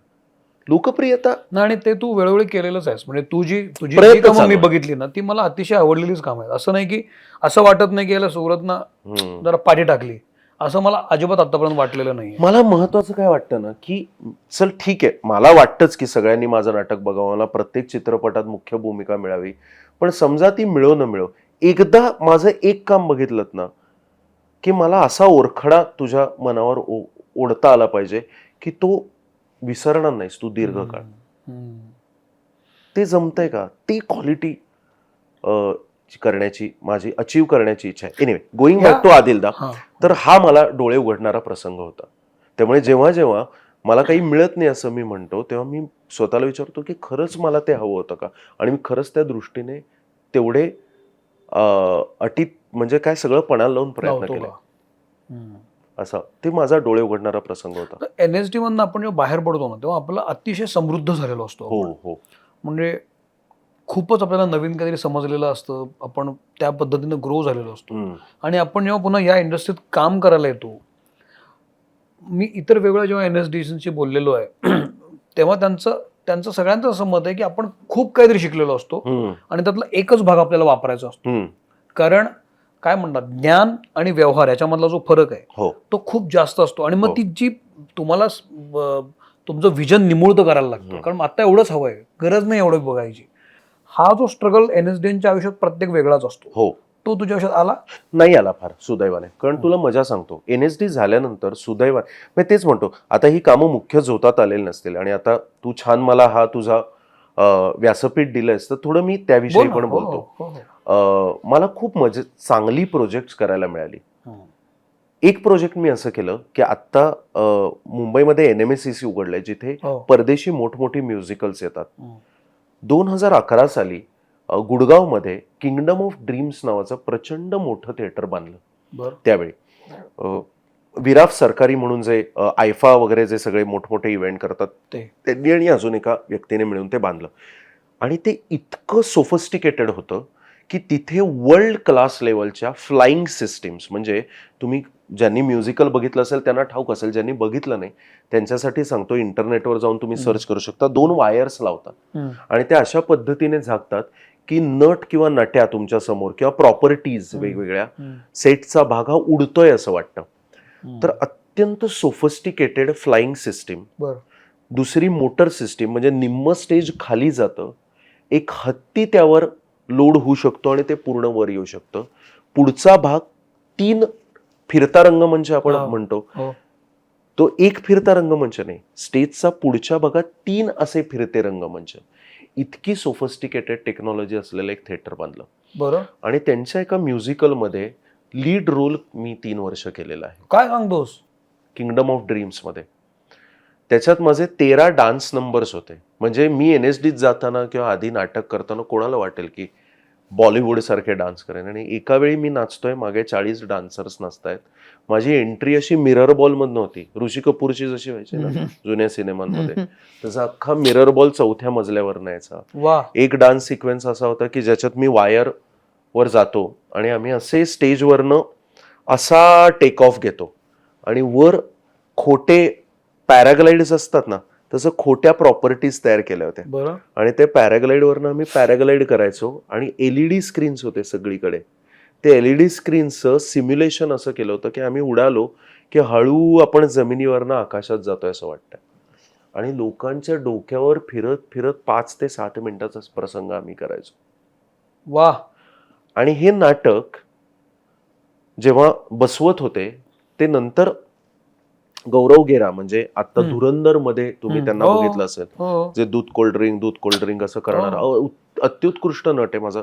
लोकप्रियता आणि ते तू वेळोवेळी केलेलंच आहेस. म्हणजे तुझी प्रयत्न कामं चालू मी आहे. बघितली ना, ती मला अतिशय आवडलेलीच काम आहेत. असं नाही की असं वाटत नाही की याला सुरतनं जरा पाठी टाकली, असं मला अजिबात आतापर्यंत वाटलेलं नाही. मला महत्वाचं काय वाटतं ना, की चल ठीक आहे, मला वाटतंच की सगळ्यांनी माझं नाटक बघावं, मला प्रत्येक चित्रपटात मुख्य भूमिका मिळावी. पण समजा ती मिळो न मिळो, एकदा माझं एक काम बघितलं ना की मला असा ओरखडा तुझ्या मनावर ओढता आला पाहिजे की तो विसरणार नाहीस तू दीर्घकाळ. ते जमतंय का, ती क्वालिटी करण्याची माझी अचीव्ह करण्याची इच्छा आहे. एनिवे, गोईंग बॅक टू आदिलदा, तर हा मला डोळे उघडणारा प्रसंग होता. त्यामुळे जेव्हा जेव्हा मला काही मिळत नाही असं मी म्हणतो, तेव्हा मी स्वतःला विचारतो की खरंच मला ते हवं होतं का, आणि मी खरंच त्या दृष्टीने तेवढे अटीत म्हणजे काय सगळं पणाला लावून प्रयत्न केला. असा ते माझा डोळे उघडणारा प्रसंग होता. NSD मधनं आपण जेव्हा बाहेर पडतो ना, तेव्हा आपला अतिशय समृद्ध झालेलो असतो. हो. म्हणजे खूपच आपल्याला नवीन काहीतरी समजलेलं असतं, आपण त्या पद्धतीनं ग्रो झालेलो असतो. आणि आपण जेव्हा पुन्हा या इंडस्ट्रीत काम करायला येतो, मी इतर वेगळ्या जेव्हा NSDशी बोललेलो आहे तेव्हा त्यांचं सगळ्यांचं असं मत आहे की आपण खूप काहीतरी शिकलेलो असतो आणि त्यातला एकच भाग आपल्याला वापरायचा असतो. कारण काय म्हणतात, ज्ञान आणि व्यवहार याच्यामधला जो फरक आहे तो खूप जास्त असतो. आणि मग ती जी तुम्हाला तुमचं विजन निमुळतं करायला लागतं, कारण आता एवढंच हवंय, गरज नाही एवढं बघायची. हा जो स्ट्रगल NSDच्या आयुष्यात प्रत्येक वेगळाच असतो. तो तुझ्या आयुष्यात आला नाही? आला फार सुदैवाने. कारण तुला मजा सांगतो, NSD झाल्यानंतर सुदैवाने मी तेच म्हणतो, आता ही कामं मुख्य झोतात आलेली नसतील आणि आता तू छान मला हा तुझा व्यासपीठ दिलंयस, तर थोडं मी त्याविषयी पण बोलतो. मला खूप चांगली प्रोजेक्ट करायला मिळाली. एक प्रोजेक्ट मी असं केलं की आता मुंबईमध्ये NMACC उघडलंय, जिथे परदेशी मोठमोठी म्युझिकल्स येतात. 2011 साली गुडगावमध्ये किंगडम ऑफ ड्रीम्स नावाचं प्रचंड मोठं थिएटर बांधलं. त्यावेळी विराफ सरकारी म्हणून जे आयफा वगैरे जे सगळे मोठमोठे इव्हेंट करतात त्यांनी आणि अजून एका व्यक्तीने मिळून ते बांधलं. आणि ते इतकं सोफिस्टिकेटेड होतं की तिथे वर्ल्ड क्लास लेवलच्या फ्लाइंग सिस्टीम्स, म्हणजे तुम्ही ज्यांनी म्युझिकल बघितलं असेल त्यांना ठाऊक असेल, ज्यांनी बघितलं नाही त्यांच्यासाठी सांगतो, इंटरनेटवर जाऊन तुम्ही सर्च करू शकता. 2 वायर्स लावतात आणि त्या अशा पद्धतीने झाकतात की नट किंवा नट्या तुमच्या समोर किंवा प्रॉपर्टीज वेगवेगळ्या सेटचा भाग हा उडतोय असं वाटतं. तर अत्यंत सोफिस्टिकेटेड फ्लाइंग सिस्टीम. दुसरी मोटर सिस्टीम, म्हणजे निम्म स्टेज खाली जातं, एक हत्ती त्यावर लोड होऊ शकतो आणि ते पूर्ण वर येऊ शकतं. पुढचा भाग 3 फिरता रंगमंच आपण म्हणतो, हो. तो एक फिरता रंगमंच नाही, स्टेजचा पुढच्या भागात 3 असे फिरते रंगमंच. इतकी सोफिस्टिकेटेड टेक्नॉलॉजी असलेलं एक थिएटर बांधलं. बरं. आणि त्यांच्या एका म्युझिकलमध्ये लीड रोल मी 3 वर्ष केलेला आहे, काय सांगतोस? किंगडम ऑफ ड्रीम्स मध्ये. त्याच्यात माझे 13 डान्स नंबर्स होते. म्हणजे मी NSDत जाताना किंवा आधी नाटक करताना कोणाला वाटेल की बॉलिवूड सारखे डान्स करेन, आणि एका वेळी मी नाचतोय, मागे 40 डान्सर्स नाचतायत. माझी एंट्री अशी मिरर बॉल मधनं होती, ऋषी कपूरची जशी व्हायची ना जुन्या सिनेमांमध्ये, तसा अख्खा मिरर बॉल 4थ्या मजल्यावर न्यायचा. वा. एक डान्स सिक्वेन्स असा होता की ज्याच्यात मी वायर वर जातो आणि आम्ही असे स्टेजवरनं असा टेक ऑफ घेतो आणि वर खोटे पॅराग्लाइड्स असतात ना, तसं खोट्या प्रॉपर्टीज तयार केल्या होत्या. बरं. आणि ते पॅराग्लाइडवरनं आम्ही पॅराग्लाइड करायचो आणि LED स्क्रीन्स होते सगळीकडे. ते LED स्क्रीन्सचं सिम्युलेशन असं केलं होतं की आम्ही उडालो की हळू आपण जमिनीवरनं आकाशात जातोय असं वाटतं. आणि लोकांच्या डोक्यावर फिरत फिरत 5 ते 7 मिनिटाचा प्रसंग आम्ही करायचो. वा. आणि हे नाटक जेव्हा बसवत होते ते नंतर गौरव गेरा, म्हणजे आता धुरंदर मध्ये तुम्ही त्यांना हो. बघितलं असेल, हो. जे दूध कोल्ड ड्रिंक असं करणार अत्युत्कृष्ट नट आहे, माझा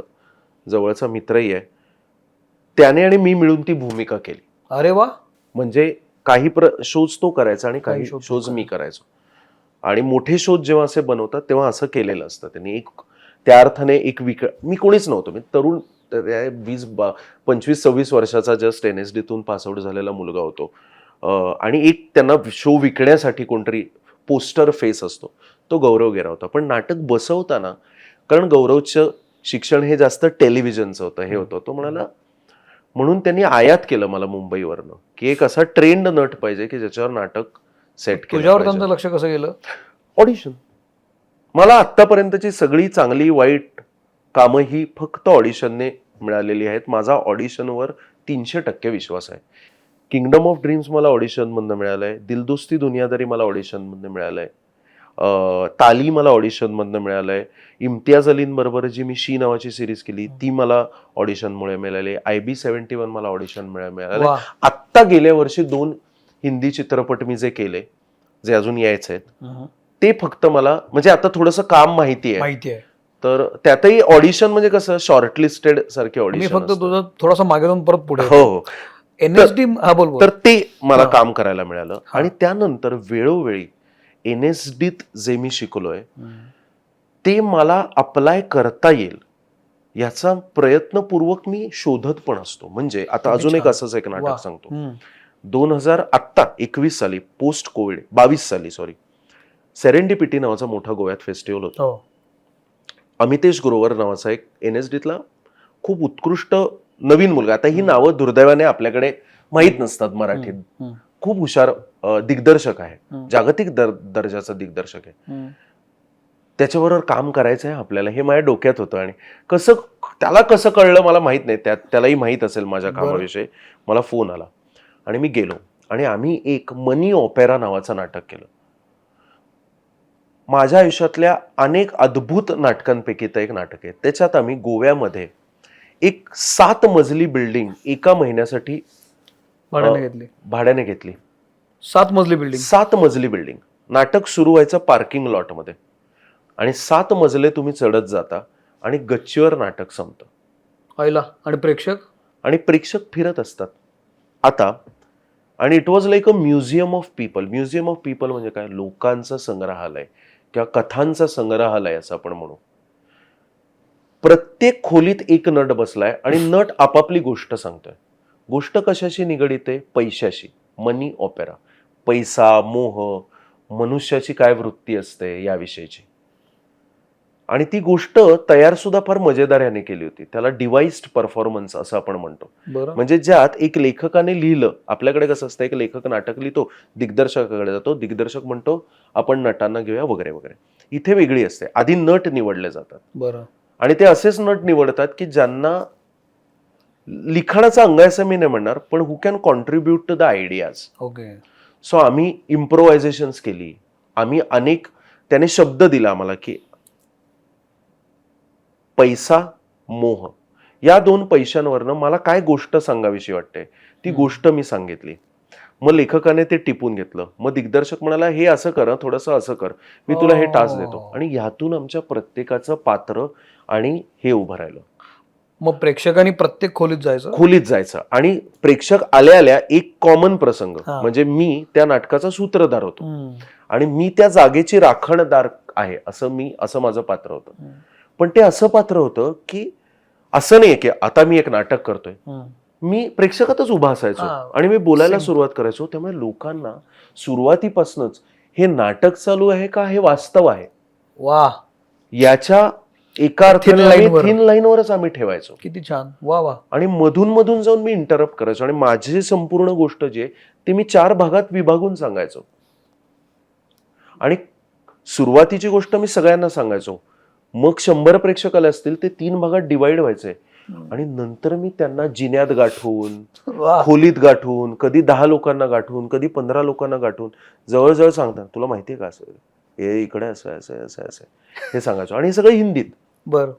जवळचा मित्रही आहे. त्याने आणि मी मिळून ती भूमिका केली. अरे वा. म्हणजे काही शोज तो करायचा आणि काही शोज मी करायचो. आणि मोठे शोज जेव्हा असे बनवतात तेव्हा असं केलेलं असतं त्यांनी. एक त्या अर्थाने एक मी कोणीच नव्हतो, मी तरुण 25-26 वर्षाचा जस्ट NSDतून पासआउट झालेला मुलगा होतो. आणि एक त्यांना शो विकण्यासाठी कोणतरी पोस्टर फेस असतो, तो गौरव गेरा होता. पण नाटक बसवताना, कारण गौरवचं शिक्षण हे जास्त टेलिव्हिजनचं होतं, हे होतं, तो म्हणाला, म्हणून त्यांनी आयात केलं मला मुंबईवरनं की एक असा ट्रेंड नट पाहिजे की ज्याच्यावर नाटक सेट केलं. तुझ्यावर त्यांचं लक्ष कसं गेलं? ऑडिशन. मला आतापर्यंतची सगळी चांगली वाईट कामं ही फक्त ऑडिशनने मिळालेली आहेत. माझा ऑडिशनवर 300% विश्वास आहे. किंगडम ऑफ ड्रीम्स मला ऑडिशन मधनं मिळालंय, दिलदोस्ती दुनियादारी मला ऑडिशन मधनं मिळालंय, ताली मला ऑडिशन मधनं मिळालंय, इम्तियाज अलीन बरोबर जी मी शी नावाची सिरीज केली ती मला ऑडिशनमुळे मिळाली, IB71 मला ऑडिशन मिळालं. आत्ता गेल्या वर्षी 2 हिंदी चित्रपट मी जे केले, जे अजून यायचे आहेत, ते फक्त मला म्हणजे आता थोडंसं काम माहिती आहे, तर त्यातही ऑडिशन म्हणजे कसं शॉर्टलिस्टेड सारखे ऑडिशन. फक्त तुझं थोडासा मागे जाऊन परत पुढे. हो. NSD. तर ते मला काम करायला मिळालं. आणि त्यानंतर वेळोवेळी NSDत जे मी शिकलोय ते मला अप्लाय करता येईल याचा प्रयत्नपूर्वक मी शोधत पण असतो. म्हणजे आता अजून एक असंच एक नाटक सांगतो. 2021 साली पोस्ट कोविड 22 साली सॉरी, सेरेंडिपिटी नावाचा मोठा गोव्यात फेस्टिवल होता. अमितेश ग्रोवर नावाचा एक NSDतला खूप उत्कृष्ट नवीन मुलगा, आता ही नावं दुर्दैवाने आपल्याकडे माहीत नसतात मराठीत, खूप हुशार दिग्दर्शक आहे, जागतिक दर्जाचा दिग्दर्शक आहे. त्याच्याबरोबर काम करायचं आहे आपल्याला हे माझ्या डोक्यात होतं. आणि त्याला कसं कळलं मला माहित नाही, त्यालाही माहित असेल माझ्या कामाविषयी. मला फोन आला आणि मी गेलो आणि आम्ही एक मनी ऑपेरा नावाचं नाटक केलं. माझ्या आयुष्यातल्या अनेक अद्भुत नाटकांपैकी एक नाटक आहे. त्याच्यात आम्ही गोव्यामध्ये एक 7 मजली बिल्डिंग एका महिन्यासाठी भाड्याने घेतली. 7 मजली बिल्डिंग. 7 मजली बिल्डिंग. नाटक सुरू व्हायचं पार्किंग लॉटमध्ये आणि 7 मजले तुम्ही चढत जाता आणि गच्चीवर नाटक संपतं. आणि प्रेक्षक फिरत असतात आता. आणि it was like a museum of people. Museum of people म्हणजे काय, लोकांचं संग्रहालय किंवा कथांचं संग्रहालय असं आपण म्हणू. प्रत्येक खोलीत एक नट बसलाय आणि नट आपापली गोष्ट सांगतोय. गोष्ट कशाशी निगडीत आहे? पैशाशी. मनी ऑपेरा. पैसा, मोह, मनुष्याची काय वृत्ती असते याविषयीची. आणि ती गोष्ट तयार सुद्धा फार मजेदार याने केली होती. त्याला डिवाइस्ड परफॉर्मन्स असं आपण म्हणतो. म्हणजे ज्यात एक लेखकाने लिहिलं, आपल्याकडे कसं असतं, एक लेखक नाटक लिहितो, दिग्दर्शकाकडे जातो, दिग्दर्शक म्हणतो आपण नटांना घेऊया वगैरे वगैरे. इथे वेगळी असते. आधी नट निवडले जातात आणि ते असेच नट निवडतात की ज्यांना लिखाणाचा अंग असं मी नाही म्हणणार, पण who can contribute to the ideas. So आम्ही इम्प्रोव्हायझेशन्स केली. आम्ही त्याने शब्द दिला आम्हाला की पैसा, मोह या 2 पैशांवरनं मला काय गोष्ट सांगावीशी वाटते ती गोष्ट मी सांगितली. मग लेखकाने ते टिपून घेतलं. मग दिग्दर्शक म्हणाला हे असं कर, थोडंसं असं कर, मी तुला हे टास्क देतो. आणि ह्यातून आमच्या प्रत्येकाचं पात्र आणि हे उभं राहिलं. मग प्रेक्षकांनी प्रत्येक खोलीत जायचं आणि प्रेक्षक आल्या आल्या एक कॉमन प्रसंग हा. म्हणजे मी त्या नाटकाचा सूत्रधार होतो हम्म. आणि मी त्या जागेची राखणदार आहे असं माझं पात्र होतं. पण ते असं पात्र होतं की असं नाही की आता मी एक नाटक करतोय, मी प्रेक्षकातच उभा असायचो हा. आणि मी बोलायला सुरुवात करायचो. त्यामुळे लोकांना सुरुवातीपासूनच हे नाटक चालू आहे का हे वास्तव आहे वा, याच्या एका अर्थाने थिन लाईनवरच आम्ही ठेवायचो. किती छान. वा वा. आणि मधून मधून जाऊन मी इंटरप्ट करायचो आणि माझी संपूर्ण गोष्ट जी आहे ती मी 4 भागात विभागून सांगायचो. आणि सुरुवातीची गोष्ट मी सगळ्यांना सांगायचो, मग 100 प्रेक्षक आले असतील ते 3 भागात डिवाइड व्हायचे आणि नंतर मी त्यांना जिन्यात गाठून, खोलीत गाठून, कधी 10 लोकांना गाठून, कधी 15 लोकांना गाठून जवळजवळ सांगतात तुला माहितीये का असं हे इकडे असं असं असं असं हे सांगायचो. आणि हे सगळं हिंदीत. बर.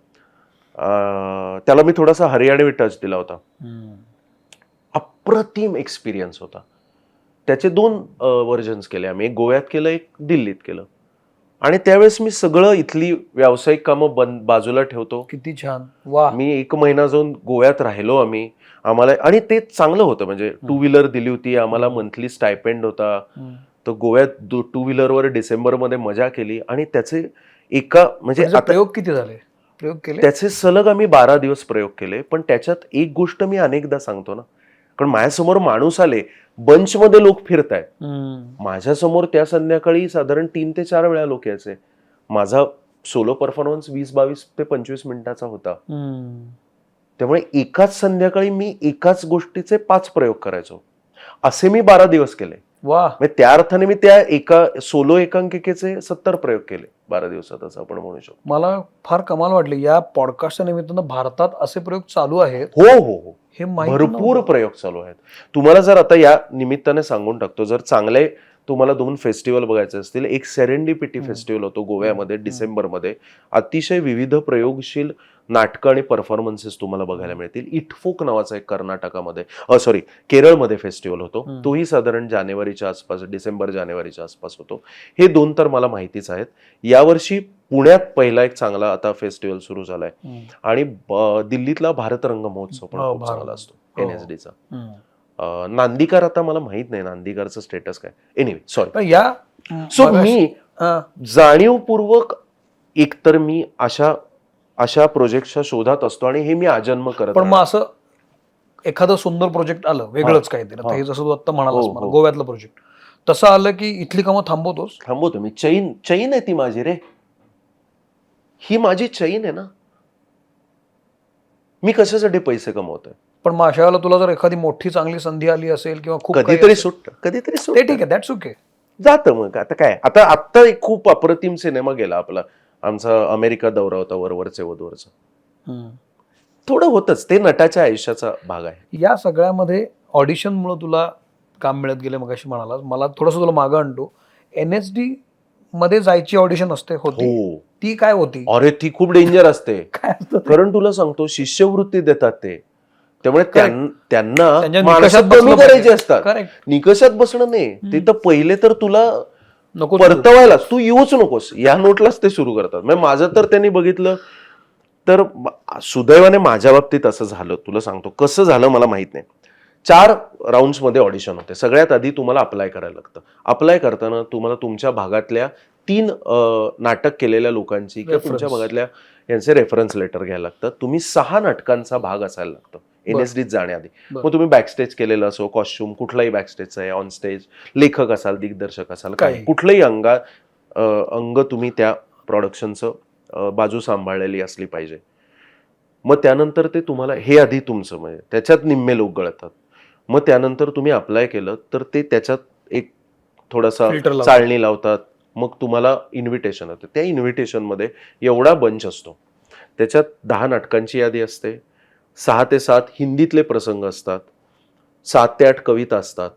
त्याला मी थोडासा हरियाणवी टच दिला होता. अप्रतिम एक्सपिरियन्स होता. त्याचे 2 व्हर्जन्स केले आम्ही, एक गोव्यात केलं, एक दिल्लीत केलं. आणि त्यावेळेस मी सगळं इथली व्यावसायिक कामं बाजूला ठेवतो. किती छान. वा. मी 1 महिना जाऊन गोव्यात राहिलो आम्ही. आम्हाला आणि ते चांगलं होतं म्हणजे 2 व्हीलर दिली होती आम्हाला, मंथली स्टायपेंड होता. तर गोव्यात 2 व्हीलरवर डिसेंबरमध्ये मजा केली. आणि त्याचे म्हणजे प्रयोग किती झाले, प्रयोग केले त्याचे सलग आम्ही 12 दिवस प्रयोग केले. पण त्याच्यात एक गोष्ट मी अनेकदा सांगतो ना, कारण माझ्यासमोर माणूस आले, बंचमध्ये लोक फिरतायत, माझ्यासमोर त्या संध्याकाळी साधारण 3 ते 4 वेळा लोक यायचे. माझा सोलो परफॉर्मन्स 20-22 ते 25 मिनिटाचा होता. त्यामुळे एकाच संध्याकाळी मी एकाच गोष्टीचे 5 प्रयोग करायचो. असे मी 12 दिवस केले. वा. त्या अर्थाने मी त्या एका सोलो एकांकिकेचे 70 प्रयोग केले 12 दिवसात, असं आपण म्हणू शकतो. मला फार कमाल वाटली या पॉडकास्टच्या निमित्तानं भारतात असे प्रयोग चालू आहेत. हो हो हो, हे भरपूर प्रयोग चालू आहेत. तुम्हाला जर आता या निमित्ताने सांगून टाकतो, जर चांगले तुम्हाला 2 फेस्टिवल बघायचे असतील, एक सेरेंडिपिटी फेस्टिवल होतो गोव्यामध्ये डिसेंबरमध्ये. अतिशय विविध प्रयोगशील नाटकं आणि परफॉर्मन्सेस तुम्हाला बघायला मिळतील. इटफोक नावाचा एक कर्नाटकामध्ये केरळमध्ये फेस्टिवल होतो, तोही साधारण जानेवारीच्या आसपास, डिसेंबर-जानेवारीच्या आसपास होतो. हे 2 तर मला माहितीच आहेत. यावर्षी पुण्यात पहिला एक चांगला आता फेस्टिवल सुरू झालाय आणि दिल्लीतला भारत रंग महोत्सव पण खूप चांगला असतो NSDचा. नांदीकर आता मला माहित नाही नांदीकरचं स्टेटस काय. Anyway sorry. सो मी जाणीवपूर्वक एकतर मी अशा प्रोजेक्टच्या शोधात असतो आणि हे मी आजन्म करत. पण मग असं एखादं सुंदर प्रोजेक्ट आलं वेगळंच काहीतरी, आता हे जसं तू आता म्हणालास गोव्यातलं प्रोजेक्ट, तसं आलं की इथली कामं थांबवतो मी. चैन आहे ती माझी रे, ही माझी चैन आहे ना. मी कशासाठी पैसे कमवतोय. पण मग अशा वेळेला तुला जर एखादी मोठी चांगली संधी आली असेल किंवा खूप कधीतरी सुट ते ठीक आहे, दॅट्स ओके, जातं. मग आता काय, आता एक खूप अप्रतिम सिनेमा गेला आपला, आमचा अमेरिका दौरा होता, वरवरचे वधूवरचा. थोडं होतच, ते नटाच्या आयुष्याचा भाग आहे. या सगळ्यामध्ये ऑडिशनमुळे तुला काम मिळत गेले मगाशी म्हणाला. मला थोडंसं तुला मागं आणतो. NSD मध्ये जायची ऑडिशन होती, ती काय होती? अरे ती खूप डेंजर असते. कारण तुला सांगतो, शिष्यवृत्ती देतात ते, त्यामुळे त्यांना माणसं कमी करायची असतात. निकषात बसणं नाही, ते तर पहिले तर तुला नको परतवायलाच, तू येऊच नकोस या नोटलाच ते सुरू करतात. म्हणजे माझं तर त्यांनी बघितलं तर सुदैवाने माझ्या बाबतीत असं झालं. तुला सांगतो कसं झालं मला माहित नाही. 4 राऊंड्स मध्ये ऑडिशन होते. सगळ्यात आधी तुम्हाला अप्लाय करायला लागतं. अप्लाय करताना तुम्हाला तुमच्या भागातल्या 3 नाटक केलेल्या लोकांची किंवा तुमच्या भागातल्या यांचे रेफरन्स लेटर घ्यायला लागतात. तुम्ही 6 नाटकांचा भाग असायला लागतो NSDत जाण्याआधी. मग तुम्ही बॅकस्टेज केलेलं असो, कॉस्ट्युम कुठलाही बॅकस्टेजचा आहे, ऑन स्टेज लेखक असाल, दिग्दर्शक असाल, काही कुठलंही अंग तुम्ही त्या प्रोडक्शनचं बाजू सांभाळलेली असली पाहिजे. मग त्यानंतर ते तुम्हाला हे आधी तुमचं म्हणजे त्याच्यात निम्मे लोक गळतात. मग त्यानंतर तुम्ही अप्लाय केलं तर ते त्याच्यात एक थोडासा चाळणी लावतात. मग तुम्हाला इन्व्हिटेशन होतं. त्या इन्व्हिटेशनमध्ये एवढा बंच असतो, त्याच्यात 10 नाटकांची यादी असते, 6 ते 7 हिंदीतले प्रसंग असतात, 7 ते 8 कविता असतात.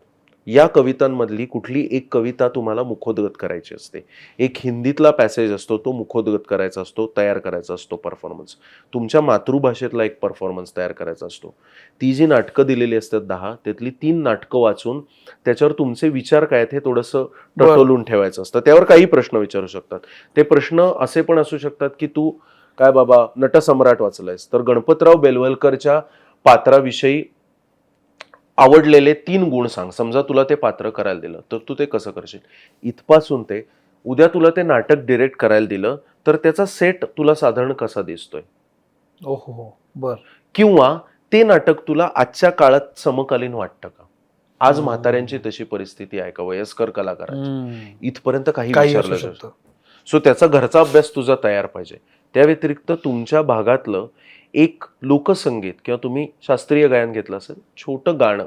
या कवितांमधली कुठली एक कविता तुम्हाला मुखोद्गत करायची असते. एक हिंदीतला पॅसेज असतो, तो मुखोद्गत करायचा असतो, तयार करायचा असतो परफॉर्मन्स. तुमच्या मातृभाषेतला एक परफॉर्मन्स तयार करायचा असतो. ती जी नाटकं दिलेली असतात 10, त्यातली 3 नाटकं वाचून त्याच्यावर तुमचे विचार काय आहेत हे थोडंसं टटोलून ठेवायचं असतं. त्यावर काही प्रश्न विचारू शकतात. ते प्रश्न असे पण असू शकतात की तू काय बाबा नटसम्राट वाचलायस, तर गणपतराव बेलवलकरच्या पात्राविषयी आवडलेले 3 गुण सांग. समजा तुला ते पात्र करायला दिलं तर तू ते कसं करशील. इथपासून ते उद्या तुला ते नाटक डिरेक्ट करायला दिलं तर त्याचा सेट तुला साधारण कसा दिसतोय, ओहो बर. किंवा ते नाटक तुला आजच्या काळात समकालीन वाटतं का. आज म्हाताऱ्यांची तशी परिस्थिती आहे का, वयस्कर कलाकारांची, इथपर्यंत काही विचारलं जातं. सो त्याचा घरचा अभ्यास तुझा तयार पाहिजे. त्या व्यतिरिक्त तुमच्या भागातलं एक लोकसंगीत किंवा तुम्ही शास्त्रीय गायन घेतलं असेल, छोटं गाणं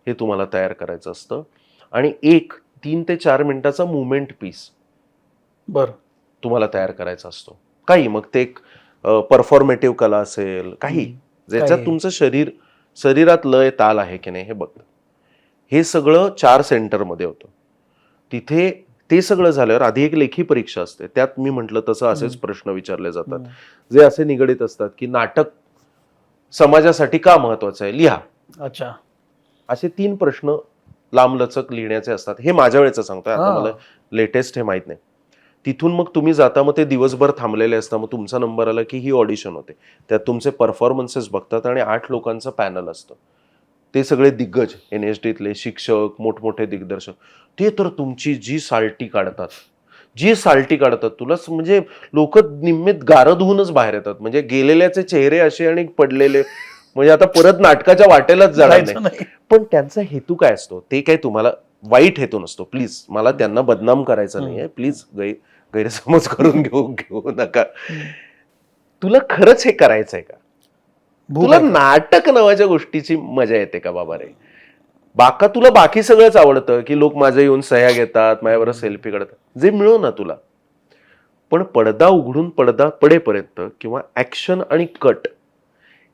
हे तुम्हाला तयार करायचं असतं. आणि एक 3 ते 4 मिनिटाचा मुवमेंट पीस बर तुम्हाला तयार करायचा असतो. काही मग ते एक परफॉर्मेटिव्ह कला असेल, काही ज्याच्यात तुमचं शरीरात लय ताल आहे की नाही हे बघतं. हे सगळं 4 सेंटरमध्ये होतं. तिथे ते सगळं झाल्यावर आधी एक लेखी परीक्षा असते. त्यात मी म्हटलं तसं असेच प्रश्न विचारले जातात, जे असे निगडीत असतात की नाटक समाजासाठी का महत्वाचं आहे, लिहा. अच्छा. असे 3 प्रश्न लांबलचक लिहिण्याचे असतात. हे माझ्या वेळेचं सांगतोय, आता मला लेटेस्ट हे माहित नाही. तिथून मग तुम्ही जाता, मग ते दिवसभर थांबलेले असतात. मग तुमचा नंबर आला की ही ऑडिशन होते. त्यात तुमचे परफॉर्मन्सेस बघतात आणि 8 लोकांचं पॅनल असतं. ते सगळे दिग्गज, NSDतले शिक्षक, मोठमोठे दिग्दर्शक. ते तर तुमची जी साल्टी काढतात, तुला म्हणजे लोक निम्मित गारद होऊनच बाहेर येतात. म्हणजे गेलेल्याचे चेहरे असे आणि पडलेले, म्हणजे आता परत नाटकाच्या वाटेलाच जाणार नाही. पण त्यांचा हेतू काय असतो ते काय तुम्हाला वाईट हेतू नसतो. प्लीज, मला त्यांना बदनाम करायचं नाहीये. प्लीज गैरसमज करून घेऊ नका. तुला खरंच हे करायचंय का? तुला नाटक नावाच्या गोष्टीची मजा येते का बाबा रे? तुला बाकी सगळंच आवडतं की लोक माझ्या येऊन सह्या घेतात, माझ्याबरोबर सेल्फी काढतात, जे मिळो ना तुला. पण पडदा उघडून पडदा पडेपर्यंत किंवा ऍक्शन आणि कट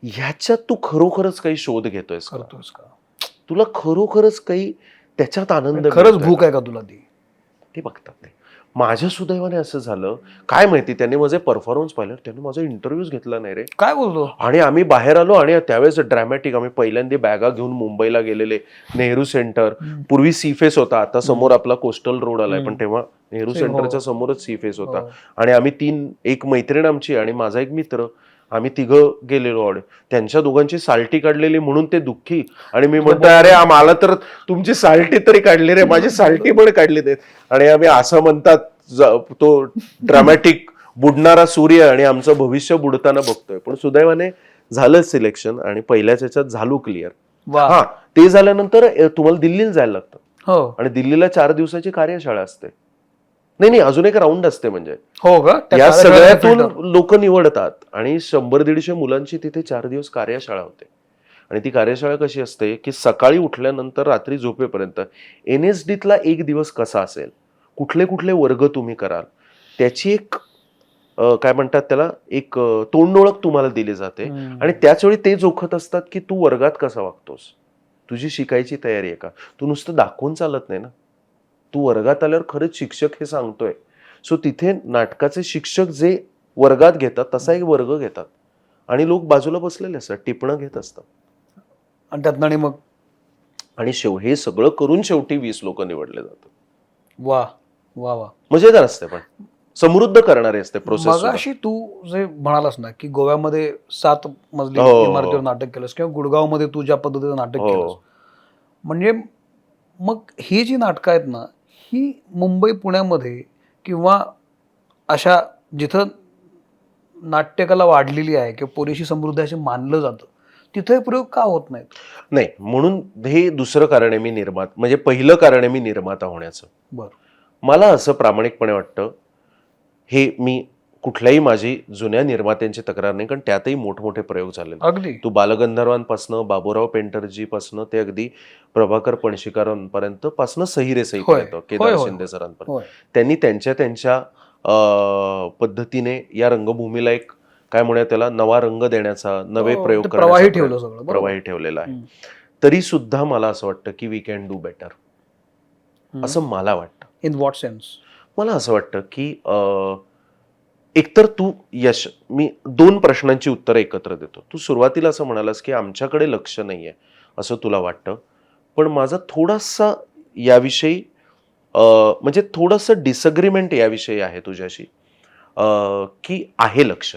ह्याच्यात तू खरोखरच काही शोध घेतोयस का? तुला खरोखरच काही त्याच्यात आनंद, खरंच भूक आहे का तुला ती, ते बघतात ते. माझ्या सुदैवाने असं झालं, काय माहिती, त्यांनी माझे परफॉर्मन्स पाहिलं, त्यांनी माझा इंटरव्ह्यूज घेतला नाही रे. काय बोलतो. आणि आम्ही बाहेर आलो आणि त्यावेळेस ड्रॅमॅटिक, आम्ही पहिल्यांदा बॅगा घेऊन मुंबईला गेलेले. नेहरू सेंटर, पूर्वी सीफेस होता, आता समोर आपला कोस्टल रोड आलाय, पण तेव्हा नेहरू सेंटरच्या समोरच सीफेस होता. आणि आम्ही एक मैत्रीण आमची आणि माझा एक मित्र, आम्ही 3 गेलेलो. त्यांच्या दोघांची साल्टी काढलेली म्हणून ते दुःखी. आणि मी म्हणतोय, अरे मला तर तुमची साल्टी तरी काढली रे, माझी साल्टी पण काढली देत. आणि आम्ही असं म्हणतात, तो ड्रामॅटिक बुडणारा सूर्य आणि आमचं भविष्य बुडताना बघतोय. पण सुदैवाने झालं सिलेक्शन आणि पहिल्याच ह्याच्यात झालो क्लिअर. हा, ते झाल्यानंतर तुम्हाला दिल्लीला जायला लागतं. आणि दिल्लीला 4 दिवसाची कार्यशाळा असते. नाही, अजून एक राऊंड असते. म्हणजे हो का, या सगळ्यातून लोक निवडतात आणि 100-150 मुलांची तिथे 4 दिवस कार्यशाळा होते. आणि ती कार्यशाळा कशी असते की सकाळी उठल्यानंतर रात्री झोपेपर्यंत NSDतला एक दिवस कसा असेल, कुठले कुठले वर्ग तुम्ही कराल, त्याची एक काय म्हणतात त्याला, एक तोंडओळख तुम्हाला दिली जाते. आणि त्याच वेळी ते जोखत असतात की तू वर्गात कसा वागतोस, तुझी शिकायची तयारी आहे का. तू नुसतं दाखवून चालत नाही ना, तू वर्गात आल्यावर खरंच शिक्षक हे सांगतोय. सो तिथे नाटकाचे शिक्षक जे वर्गात घेतात तसा एक वर्ग घेतात आणि लोक बाजूला बसलेले असतात, टिपणं घेत असतात. आणि त्यातनं मग आणि हे सगळं करून शेवटी 20 लोक निवडले जातात. वा वा वा, मजेदार असते, पण समृद्ध करणारे असते प्रोसेस. मगाशी तू जे म्हणालास ना की गोव्यामध्ये 7 मजली इमारतीवर नाटक केलंस किंवा गुडगावमध्ये तू ज्या पद्धतीचं नाटक केलंस, म्हणजे मग ही जी नाटकं आहेत ना, ही मुंबई पुण्यामध्ये किंवा अशा जिथं नाट्यकला वाढलेली आहे किंवा पुरेशी समृद्ध असे मानलं जातं, तिथे प्रयोग का होत नाहीत? नाही, म्हणून हे दुसरं कारण आहे म्हणजे पहिलं कारण आहे मी निर्माता होण्याचं. मला असं प्रामाणिकपणे वाटतं, हे मी कुठल्याही माझी जुन्या निर्मात्यांची तक्रार नाही, कारण त्यातही मोठमोठे प्रयोग झाले. अगदी तू बालगंधर्वांपासनं, बाबूराव पेंटरजी पासनं ते अगदी प्रभाकर पणशीकरांपर्यंत पासनं सही रे सही पर्यंत, केदार शिंदे सरांपर्यंत, त्यांनी त्यांच्या पद्धतीने या रंगभूमीला एक काय म्हणूया त्याला नवा रंग देण्याचा, नवे प्रयोग करण्याचा प्रवाही ठेवलेला आहे. तरी सुद्धा मला असं वाटतं की वी कॅन डू बेटर. असं मला वाटतं. In what sense? मला असं वाटतं की एकतर तू मी 2 प्रश्नांची उत्तरं एकत्र देतो. तू सुरुवातीला असं म्हणालास की आमच्याकडे लक्ष नाहीये असं तुला वाटतं. पण माझा थोडासा याविषयी म्हणजे थोडंसं डिसअग्रीमेंट याविषयी आहे तुझ्याशी, की आहे लक्ष.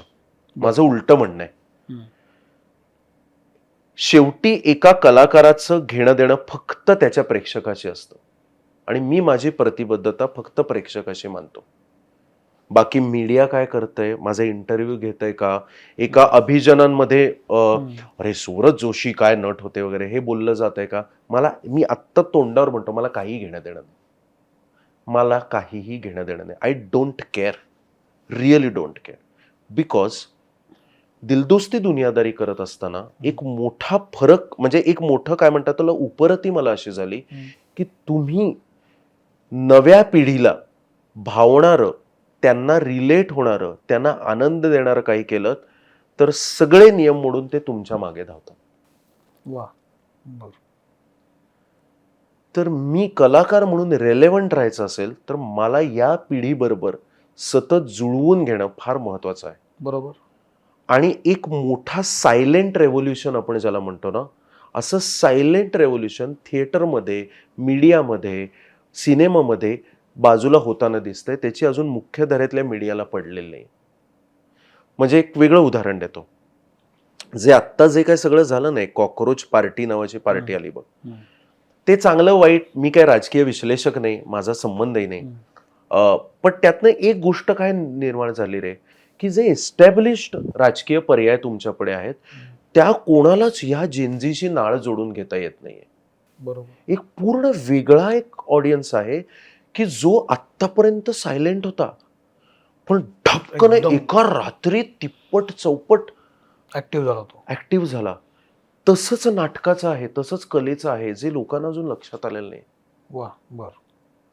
माझं उलटं म्हणणं आहे. शेवटी एका कलाकाराचं घेणं देणं फक्त त्याच्या प्रेक्षकाशी असतं आणि मी माझी प्रतिबद्धता फक्त प्रेक्षकाशी मानतो. बाकी मीडिया काय करतंय, माझा इंटरव्ह्यू घेतंय का, एका अभिजनांमध्ये अरे सूरज जोशी काय नट होते वगैरे हे बोललं जातंय का, मी आत्ता तोंडावर म्हणतो मला काही घेणं देणं नाही. मला काहीही घेणं देणं नाही. I don't care, really don't care. Because Dil Dosti Duniyadari करत असताना एक मोठा फरक, म्हणजे एक मोठं काय म्हणतात त्याला उपरती मला अशी झाली की तुम्ही नव्या पिढीला भावणारं, त्यांना रिलेट होणारं, त्यांना आनंद देणारं काही केलं तर सगळे नियम मोडून ते तुमच्या मागे धावतात. वा, बर. तर मी कलाकार म्हणून रेलेव्हंट राहायचं असेल तर मला या पिढीबरोबर सतत जुळवून घेणं फार महत्वाचं आहे. बरोबर. आणि एक मोठा सायलेंट रेव्होल्युशन आपण ज्याला म्हणतो ना, असं सायलेंट रेव्होल्युशन थिएटरमध्ये, मीडियामध्ये, सिनेमामध्ये बाजूला होताना दिसतंय. त्याची अजून मुख्यधारेतल्या मीडियाला पडलेली नाही. म्हणजे एक वेगळं उदाहरण देतो. आत्ता जे काय सगळं झालं नाही, कॉकरोच पार्टी नावाची पार्टी आली बघ, ते चांगलं वाईट, मी काय राजकीय विश्लेषक नाही, माझा संबंधही नाही. पण त्यातनं एक गोष्ट काय निर्माण झाली रे, की जे एस्टॅब्लिश्ड राजकीय पर्याय तुमच्याकडे आहेत त्या कोणालाच या जेनझीशी नाळ जोडून घेता येत नाहीये. बरोबर. एक पूर्ण वेगळा एक ऑडियन्स आहे की जो आत्तापर्यंत सायलेंट होता पण ढपकन एका रात्रीत तिप्पट चौपट ऍक्टिव्ह झाला. तसंच नाटकाचं आहे, तसंच कलेचं आहे, जे लोकांना अजून लक्षात आलेलं नाही. वा, बर.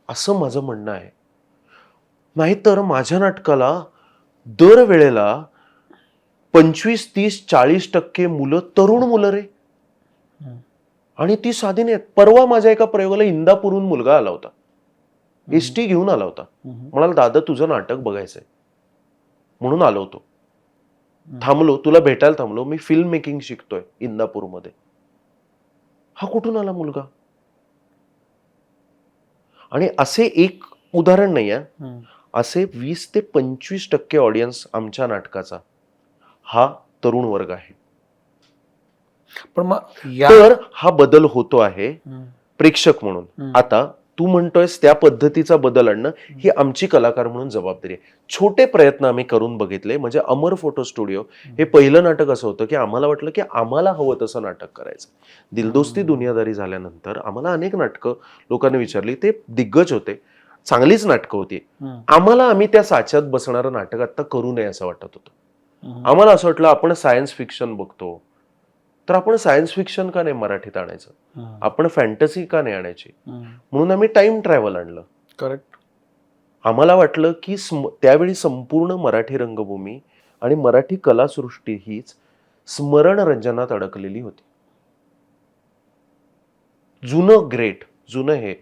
असं माझं म्हणणं आहे. नाहीतर माझ्या नाटकाला दरवेळेला 25, 30, 40% मुलं, तरुण मुलं रे, आणि ती साधी नाही. परवा माझ्या एका प्रयोगाला इंदापूरहून मुलगा आला होता, एसटी घेऊन आला होता. म्हणाला दादा तुझं नाटक बघायचंय म्हणून आलो होतो, थांबलो, तुला भेटायला थांबलो, मी फिल्म मेकिंग शिकतोय इंदापूरमध्ये. हा कुठून आला मुलगा? आणि असे एक उदाहरण नाही आहे, असे 20 ते 25% ऑडियन्स आमच्या नाटकाचा हा तरुण वर्ग आहे. पण तर हा बदल होतो आहे प्रेक्षक म्हणून. आता तू म्हणतोयस त्या पद्धतीचा बदल आणणं ही आमची कलाकार म्हणून जबाबदारी आहे. छोटे प्रयत्न आम्ही करून बघितले. म्हणजे अमर फोटो स्टुडिओ हे पहिलं नाटक असं होतं की आम्हाला वाटलं की आम्हाला हवं तसं नाटक करायचं. दिलदोस्ती दुनियादारी झाल्यानंतर आम्हाला अनेक नाटकं लोकांनी विचारली, ते दिग्गज होते, चांगलीच नाटकं होती. आम्ही त्या साच्यात बसणारं नाटक आता करू नये असं वाटत होतं. आम्हाला असं वाटलं आपण सायन्स फिक्शन बघतो तर आपण सायन्स फिक्शन का नाही मराठीत आणायचं, आपण फॅन्टसी का नाही आणायची, म्हणून आम्ही टाइम ट्रॅव्हल आणलं. करेक्ट. आम्हाला वाटलं की त्यावेळी संपूर्ण मराठी रंगभूमी आणि मराठी कलासृष्टी हीच स्मरणरंजनात अडकलेली होती. जुनं ग्रेट, जुनं हे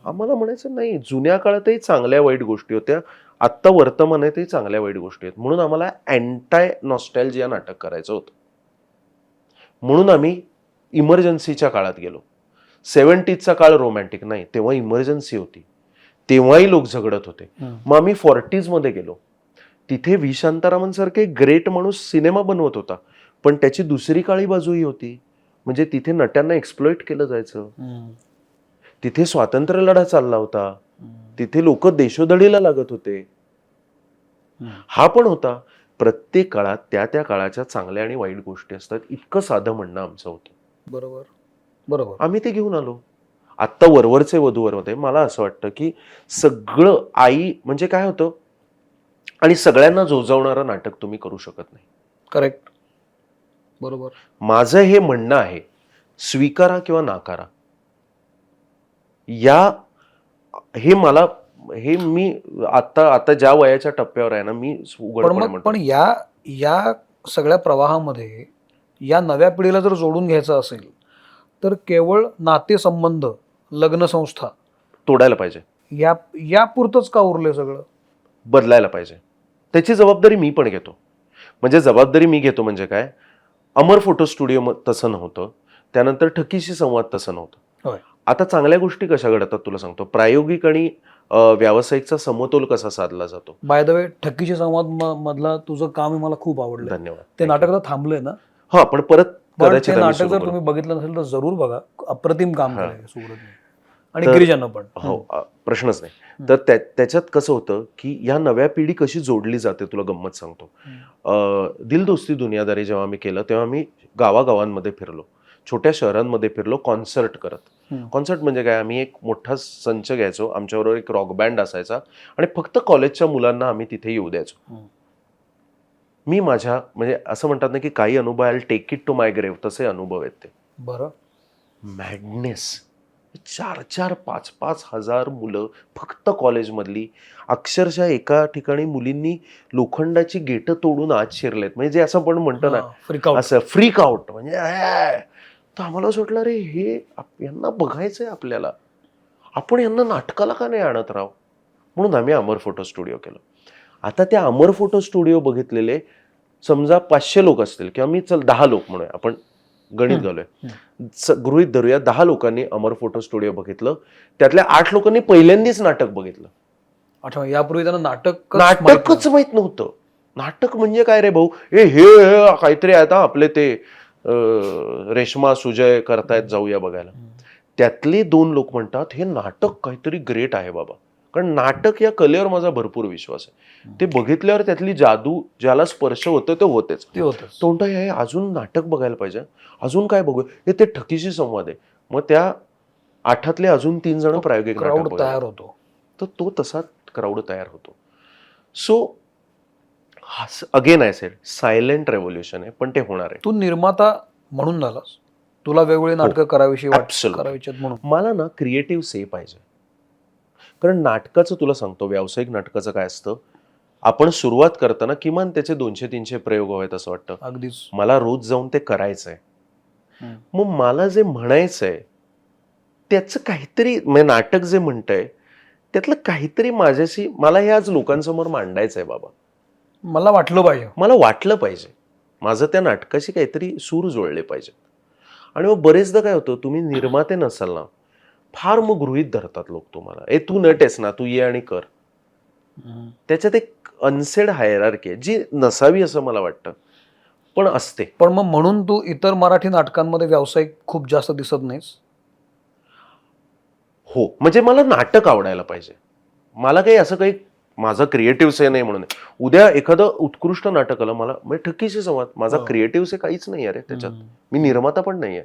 आम्हाला म्हणायचं नाही. जुन्या काळातही चांगल्या वाईट गोष्टी होत्या, आत्ता वर्तमानातही चांगल्या वाईट गोष्टी आहेत. म्हणून आम्हाला अँटाय नॉस्टॅल्जिया नाटक करायचं होतं. म्हणून आम्ही इमर्जन्सीच्या काळात गेलो. 70sचा काळ रोमॅन्टिक नाही, तेव्हा इमर्जन्सी होती, तेव्हाही लोक झगडत होते. मग आम्ही 40s मध्ये गेलो. तिथे व्ही शांतारामन सारखे ग्रेट माणूस सिनेमा बनवत होता, पण त्याची दुसरी काळी बाजूही होती. म्हणजे तिथे नट्यांना एक्सप्लॉइट केलं जायचं, तिथे स्वातंत्र्य लढा चालला होता, तिथे लोक देशोधडीला लागत होते. हा पण होता. प्रत्येक काळात त्या त्या काळाच्या चांगल्या आणि वाईट गोष्टी असतात, इतकं साधं म्हणणं आमचं होतं. बरोबर, बरोबर. आम्ही ते घेऊन आलो. आत्ता वरवरचे वधूवर मध्ये मला असं वाटतं की सगळं आई म्हणजे काय होतं, आणि सगळ्यांना जोजावणारं नाटक तुम्ही करू शकत नाही. करेक्ट, बरोबर. माझं हे म्हणणं आहे, स्वीकारा किंवा नाकारा. मी आता ज्या वयाच्या टप्प्यावर आहे ना, मी उघडपणे म्हणतो. पण या सगळ्या प्रवाहामध्ये या नव्या पिढीला जर जोडून घ्यायचं असेल तर केवळ नातेसंबंध, लग्न संस्था तोडायला पाहिजे, यापुरतंच का उरले सगळं? बदलायला पाहिजे. त्याची जबाबदारी मी पण घेतो. म्हणजे जबाबदारी मी घेतो म्हणजे काय, अमर फोटो स्टुडिओ तसं नव्हतं, त्यानंतर ठकीशी संवाद तसं नव्हतं. होय. आता चांगल्या गोष्टी कशा घडतात तुला सांगतो. प्रायोगिक आणि व्यावसायिकचा समतोल कसा साधला जातो. बाय द वे, ठकीशी संवाद मधला तुझं काम मला खूप आवडलं. धन्यवाद. ते नाटक आता थांबलंय ना? हा, पण परत पण कदाचित ते आम्ही नाटक सुरू जर करू. तुम्ही बघितलं नसेल तर जरूर बघा. अप्रतिम काम हा. केलंय सुब्रतने आणि तर- गिरिजानं पण. हो, प्रश्नच नाही. तर त्याच्यात कसं होतं की या नव्या पिढी कशी जोडली जाते, तुला गंमत सांगतो. दिल दोस्ती दुनियादारी जेव्हा आम्ही केलं तेव्हा आम्ही गावागावांमध्ये फिरलो, छोट्या शहरांमध्ये फिरलो, कॉन्सर्ट करत. कॉन्सर्ट म्हणजे काय, आम्ही एक मोठा संच घ्यायचो, आमच्याबरोबर एक रॉक बँड असायचा आणि फक्त कॉलेजच्या मुलांना आम्ही तिथे येऊ द्यायचो. मी माझ्या म्हणजे असं म्हणतात ना की काही अनुभव I take it to my grave, तसे अनुभव आहेत ते. बरं. मॅडनेस. 4,400, 5,500 हजार मुलं फक्त कॉलेजमधली, अक्षरशः एका ठिकाणी मुलींनी लोखंडाची गेटं तोडून आत शिरलेत. म्हणजे जे असं पण म्हणतो ना, फ्रीक आउट. असं फ्रीक आउट. म्हणजे तर आम्हाला असं वाटलं, रे हे यांना बघायचंय आपल्याला, आपण यांना नाटकाला का नाही आणत राव. म्हणून आम्ही अमर फोटो स्टुडिओ केलं. आता त्या अमर फोटो स्टुडिओ बघितलेले समजा 500 लोक असतील किंवा मी चल 10 लोक म्हणूया, आपण गणित घालूया, गृहीत धरूया 10 लोकांनी अमर फोटो स्टुडिओ बघितलं, त्यातल्या 8 लोकांनी पहिल्यांदाच नाटक बघितलं. अच्छा, यापूर्वी त्यांना नाटकच माहित नव्हतं. नाटक म्हणजे काय रे भाऊ, हे काहीतरी आता आपले ते रेश्मा सुजय करतायत, जाऊया बघायला. त्यातले 2 लोक म्हणतात हे नाटक काहीतरी ग्रेट आहे बाबा, कारण नाटक या कलेवर माझा भरपूर विश्वास आहे. ते बघितल्यावर त्यातली जादू, ज्याला स्पर्श होतं ते होतेच. तो म्हणतो हे अजून नाटक बघायला पाहिजे, अजून काय बघू, हे ते ठकीशी संवाद आहे. मग त्या 8 अजून 3 जण प्रायोगिक क्राऊड तयार होतो. तर तो तसा क्राऊड तयार होतो. So again I said, silent revolution आहे, पण ते होणार आहे. तू निर्माता म्हणून झालास, तुला वेगवेगळी नाटकं करावीशी करायची म्हणून. मला ना क्रिएटिव्ह से पाहिजे, कारण नाटकाचं तुला सांगतो, व्यावसायिक नाटकाचं काय असतं, आपण सुरुवात करताना किमान त्याचे 200-300 प्रयोग हवेत असं वाटतं. अगदीच. मला रोज जाऊन ते करायचंय. मग मला जे म्हणायचंय त्याचं काहीतरी, म्हणजे नाटक जे म्हणतंय त्यातलं काहीतरी माझ्याशी, मला हे आज लोकांसमोर मांडायचंय बाबा, मला वाटलं पाहिजे, माझं त्या नाटकाशी काहीतरी सूर जुळले पाहिजे. आणि मग बरेचदा काय होतं, तुम्ही निर्माते नसाल ना, फार मग गृहीत धरतात लोक तुम्हाला, तू नट आहेस ना, तू ये आणि कर. त्याच्यात एक अनसेड हायरार्की आहे जी नसावी असं मला वाटतं, पण असते. पण मग म्हणून तू इतर मराठी नाटकांमध्ये व्यावसायिक खूप जास्त दिसत नाहीस? हो, म्हणजे मला नाटक आवडायला पाहिजे. मला काही असं काही माझा क्रिएटिव्ह से नाही म्हणून. उद्या एखादं उत्कृष्ट नाटक आलं, मला म्हणजे ठकीशी संवाद, माझा क्रिएटिव्ह से काहीच नाही अरे त्याच्यात, मी निर्माता पण नाहीये,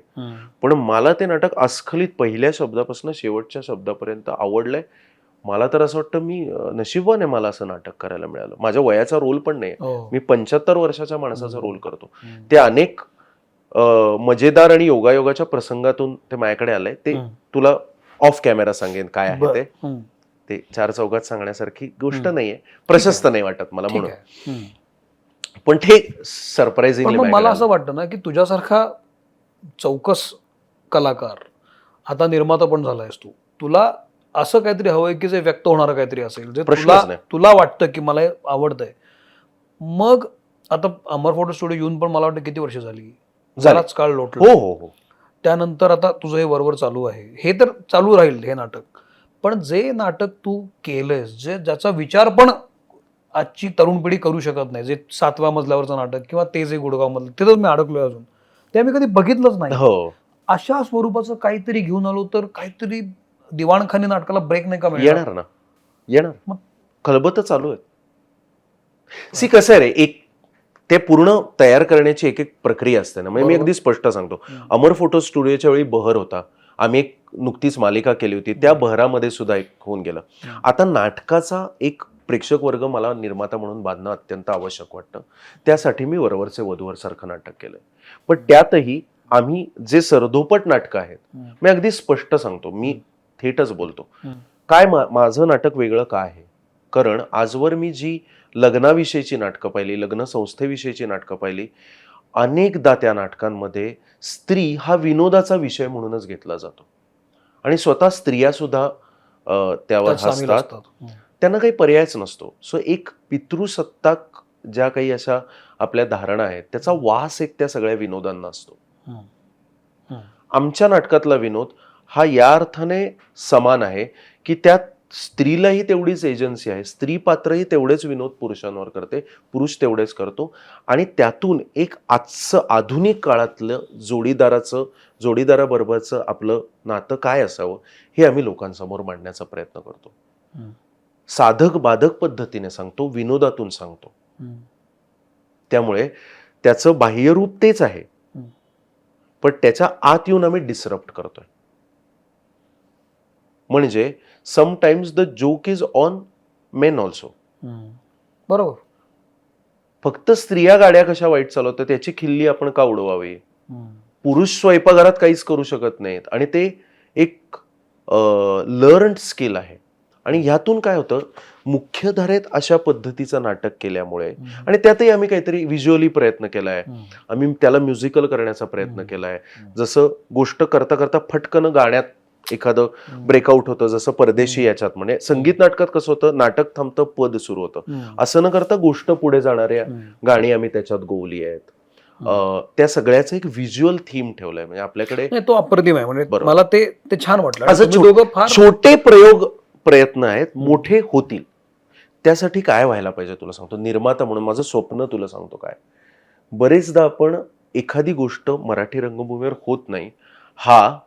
पण मला ते नाटक अस्खलित पहिल्या शब्दापासून शेवटच्या शब्दापर्यंत आवडलंय. मला तर असं वाटतं मी नशीबवान आहे, मला असं नाटक करायला मिळालं. माझ्या वयाचा रोल पण नाही, मी 75 वर्षाच्या माणसाचा रोल करतो. ते अनेक मजेदार आणि योगायोगाच्या प्रसंगातून ते माझ्याकडे आलंय. ते तुला ऑफ कॅमेरा सांगेन काय आहे ते 4 चौघात सांगण्यासारखी गोष्ट नाहीये, प्रशस्त नाही वाटत मला म्हणून, पण ते सरप्राइझिंगली. मला असं वाटतं ना की तुझ्यासारखा चौकस कलाकार, आता निर्माता पण झालायस तू, तुला असं काहीतरी हवंय की जे व्यक्त होणारं काहीतरी असेल, जे तुला वाटतं की मला आवडतंय. मग आता अमर फोटो स्टुडिओ येऊन पण मला वाटतं किती वर्ष झाली, बराच काळ लोटला. हो. त्यानंतर आता तुझं हे वरवर चालू आहे, हे तर चालू राहील हे नाटक, पण जे नाटक तू केलंयस, ज्याचा विचार पण आजची तरुण पिढी करू शकत नाही, जे 7व्या मजल्यावरचं नाटक किंवा ते जे गुडगाव मधलं, ते तर मी अडकलोय अजून, ते आम्ही कधी बघितलंच नाही. अशा स्वरूपाचं काहीतरी घेऊन आलो तर काहीतरी दिवाणखानी नाटकाला ब्रेक नाही का मिळणार? येणार. मग खलबत चालू आहे. सी कसं आहे रे, एक ते पूर्ण तयार करण्याची एक प्रक्रिया असते ना. म्हणजे मी अगदी स्पष्ट सांगतो, अमर फोटो स्टुडिओच्या वेळी बहर होता, आम्ही एक नुकतीच मालिका केली होती, त्या बहरामध्ये सुद्धा एक होऊन गेलं. आता नाटकाचा एक प्रेक्षक वर्ग मला निर्माता म्हणून बांधणं अत्यंत आवश्यक वाटतं. त्यासाठी मी वरवरचे वधूवर सारखं नाटक केलंय. पण त्यातही आम्ही जे सरधोपट नाटकं आहेत, मी अगदी स्पष्ट सांगतो, मी थेटच बोलतो, काय माझं नाटक वेगळं का आहे, कारण आजवर मी जी लग्नाविषयीची नाटकं पाहिली, लग्न संस्थेविषयीची नाटकं पाहिली, अनेकदा त्या नाटकांमध्ये स्त्री हा विनोदाचा विषय म्हणूनच घेतला जातो आणि स्वतः स्त्रिया सुद्धा त्यावर त्यात सामील हसतात, असतात. त्यांना काही पर्यायच नसतो. सो एक पितृसत्ताक ज्या काही अशा आपल्या धारणा आहेत त्याचा वास एक त्या सगळ्या विनोदांना असतो. आमच्या नाटकातला विनोद हा या अर्थाने समान आहे की त्यात स्त्रीलाही तेवढीच एजन्सी आहे, स्त्री पात्रही तेवढेच विनोद पुरुषांवर करते, पुरुष तेवढेच करतो, आणि त्यातून एक आजचं आधुनिक काळातलं जोडीदाराबरोबरचं आपलं नातं काय असावं हे आम्ही लोकांसमोर मांडण्याचा प्रयत्न करतो. साधक बाधक पद्धतीने सांगतो, विनोदातून सांगतो. त्यामुळे त्याचं बाह्यरूप तेच आहे, पण त्याच्या आत येऊन आम्ही डिसरप्ट करतोय. म्हणजे sometimes the joke is on main also. बरोबर. फक्त स्त्रिया गाड्या कशा वाईट चालवतात त्याची खिल्ली आपण का उडवावी? पुरुष स्वयंपाकघरात काहीच करू शकत नाहीत, आणि ते एक लर्न्ड स्किल आहे. आणि ह्यातून काय होतं, मुख्यधारेत अशा पद्धतीचं नाटक केल्यामुळे, आणि त्यातही आम्ही काहीतरी व्हिज्युअली प्रयत्न केलाय, आम्ही त्याला म्युझिकल करण्याचा प्रयत्न केलाय. जसं गोष्ट करता करता फटकन गाण्यात एखादं ब्रेकआउट होतं, जसं परदेशी याच्यात. म्हणजे संगीत नाटकात कसं होतं, नाटक थांबतं, पद सुरू होतं. असं न करता गोष्ट पुढे जाणाऱ्या गाणी आम्ही त्याच्यात गोवली आहेत. त्या सगळ्याचं एक व्हिज्युअल थीम ठेवलंय. म्हणजे आपल्याकडे तो अप्रतिम आहे. म्हणजे मला ते छान वाटलं. असं छोटे प्रयत्न आहेत, मोठे होतील. त्यासाठी काय व्हायला पाहिजे तुला सांगतो, निर्माता म्हणून माझं स्वप्न तुला सांगतो काय. बरेचदा आपण एखादी गोष्ट मराठी रंगभूमीवर होत नाही हा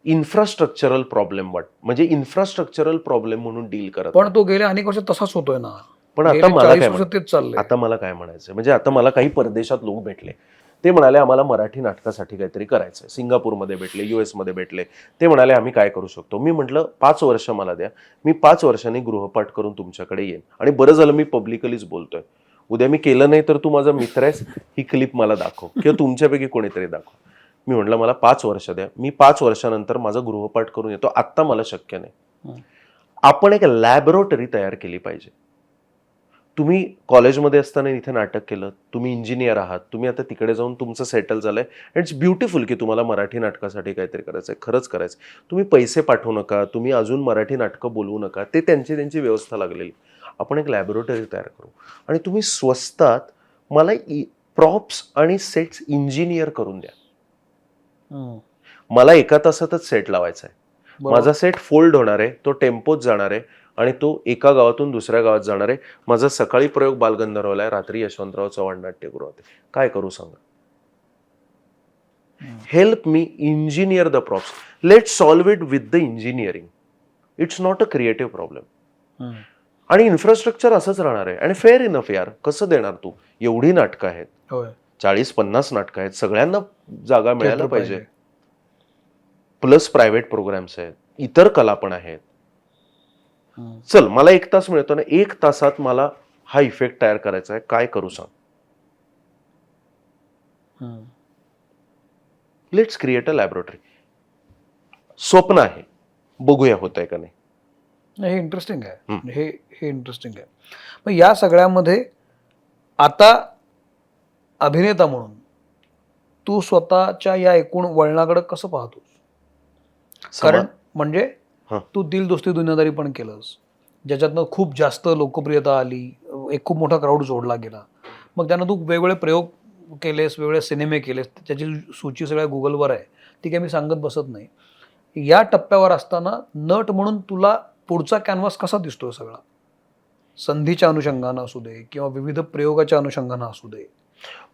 इन्फ्रास्ट्रक्चरल प्रॉब्लेम म्हणजे इन्फ्रास्ट्रक्चरल प्रॉब्लेम म्हणून डील करत. पण तो गेल्या अनेक वर्ष तसाच होतोय ना. पण आता मला काय म्हणायचं, म्हणजे आता मला काही परदेशात लोक भेटले, ते म्हणाले आम्हाला मराठी नाटकासाठी काहीतरी करायचंय. सिंगापूरमध्ये भेटले, US मध्ये भेटले. ते म्हणाले आम्ही काय करू शकतो. मी म्हटलं 5 वर्ष मला द्या, मी 5 वर्षांनी गृहपाठ करून तुमच्याकडे येईन. आणि बरं झालं मी पब्लिकलीच बोलतोय. उद्या मी केलं नाही तर तू माझा मित्र आहेस, ही क्लिप मला दाखव, किंवा तुमच्यापैकी कोणीतरी दाखव. मी म्हटलं मला 5 वर्ष द्या, मी 5 वर्षानंतर माझा गृहपाठ करून येतो. आत्ता मला शक्य नाही. आपण एक लॅबोरेटरी तयार केली पाहिजे. तुम्ही कॉलेजमध्ये असताना इथे नाटक केलं, तुम्ही इंजिनियर आहात, तुम्ही आता तिकडे जाऊन तुमचं सेटल झालंय. इट्स ब्युटिफुल की तुम्हाला मराठी नाटकासाठी काहीतरी करायचंय, खरंच करायचं. तुम्ही पैसे पाठवू नका, तुम्ही अजून मराठी नाटकं बोलवू नका, ते त्यांची व्यवस्था लागलेली. आपण एक लॅबोरेटरी तयार करू, आणि तुम्ही स्वस्तात मला प्रॉप्स आणि सेट्स इंजिनियर करून द्या. मला 1 तासातच सेट लावायचा आहे. माझा सेट फोल्ड होणार आहे, तो टेम्पोत जाणार आहे, आणि तो एका गावातून दुसऱ्या गावात जाणार आहे. माझा सकाळी प्रयोग बालगंधर्वला आहे, रात्री यशवंतराव चव्हाण नाट्यगृहात आहे. काय करू सांगा. Help me engineer the props. Let solve it with the engineering. It's not a creative problem. आणि इन्फ्रास्ट्रक्चर असंच राहणार आहे. आणि फेअर इनफ यार, कसं देणार तू? एवढी नाटकं आहेत, 40-50 नाटकं आहेत, सगळ्यांना जागा मिळायला पाहिजे. प्लस प्रायव्हेट प्रोग्राम्स आहेत, इतर कला पण आहेत. चल मला 1 तास मिळतो ना, 1 तासात मला हा इफेक्ट तयार करायचा आहे, काय करू सांग. Let's create a laboratory. स्वप्न आहे, बघूया होत आहे का नाही. हे इंटरेस्टिंग आहे. हे इंटरेस्टिंग आहे. मग या सगळ्यामध्ये आता अभिनेता म्हणून तू स्वतःच्या या एकूण वळणाकडे कसं पाहतोस? कारण म्हणजे तू दिल दोस्ती दुनियादारी पण केलंस, ज्याच्यातनं खूप जास्त लोकप्रियता आली, एक खूप मोठा क्राऊड जोडला गेला. मग त्यानं तू वेगवेगळे प्रयोग केलेस, वेगवेगळे सिनेमे केलेस, त्याची सूची सगळ्या गुगलवर आहे, ती काही मी सांगत बसत नाही. या टप्प्यावर असताना नट म्हणून तुला पुढचा कॅनव्हास कसा दिसतोय सगळा? संधीच्या अनुषंगानं असू दे किंवा विविध प्रयोगाच्या अनुषंगानं असू दे.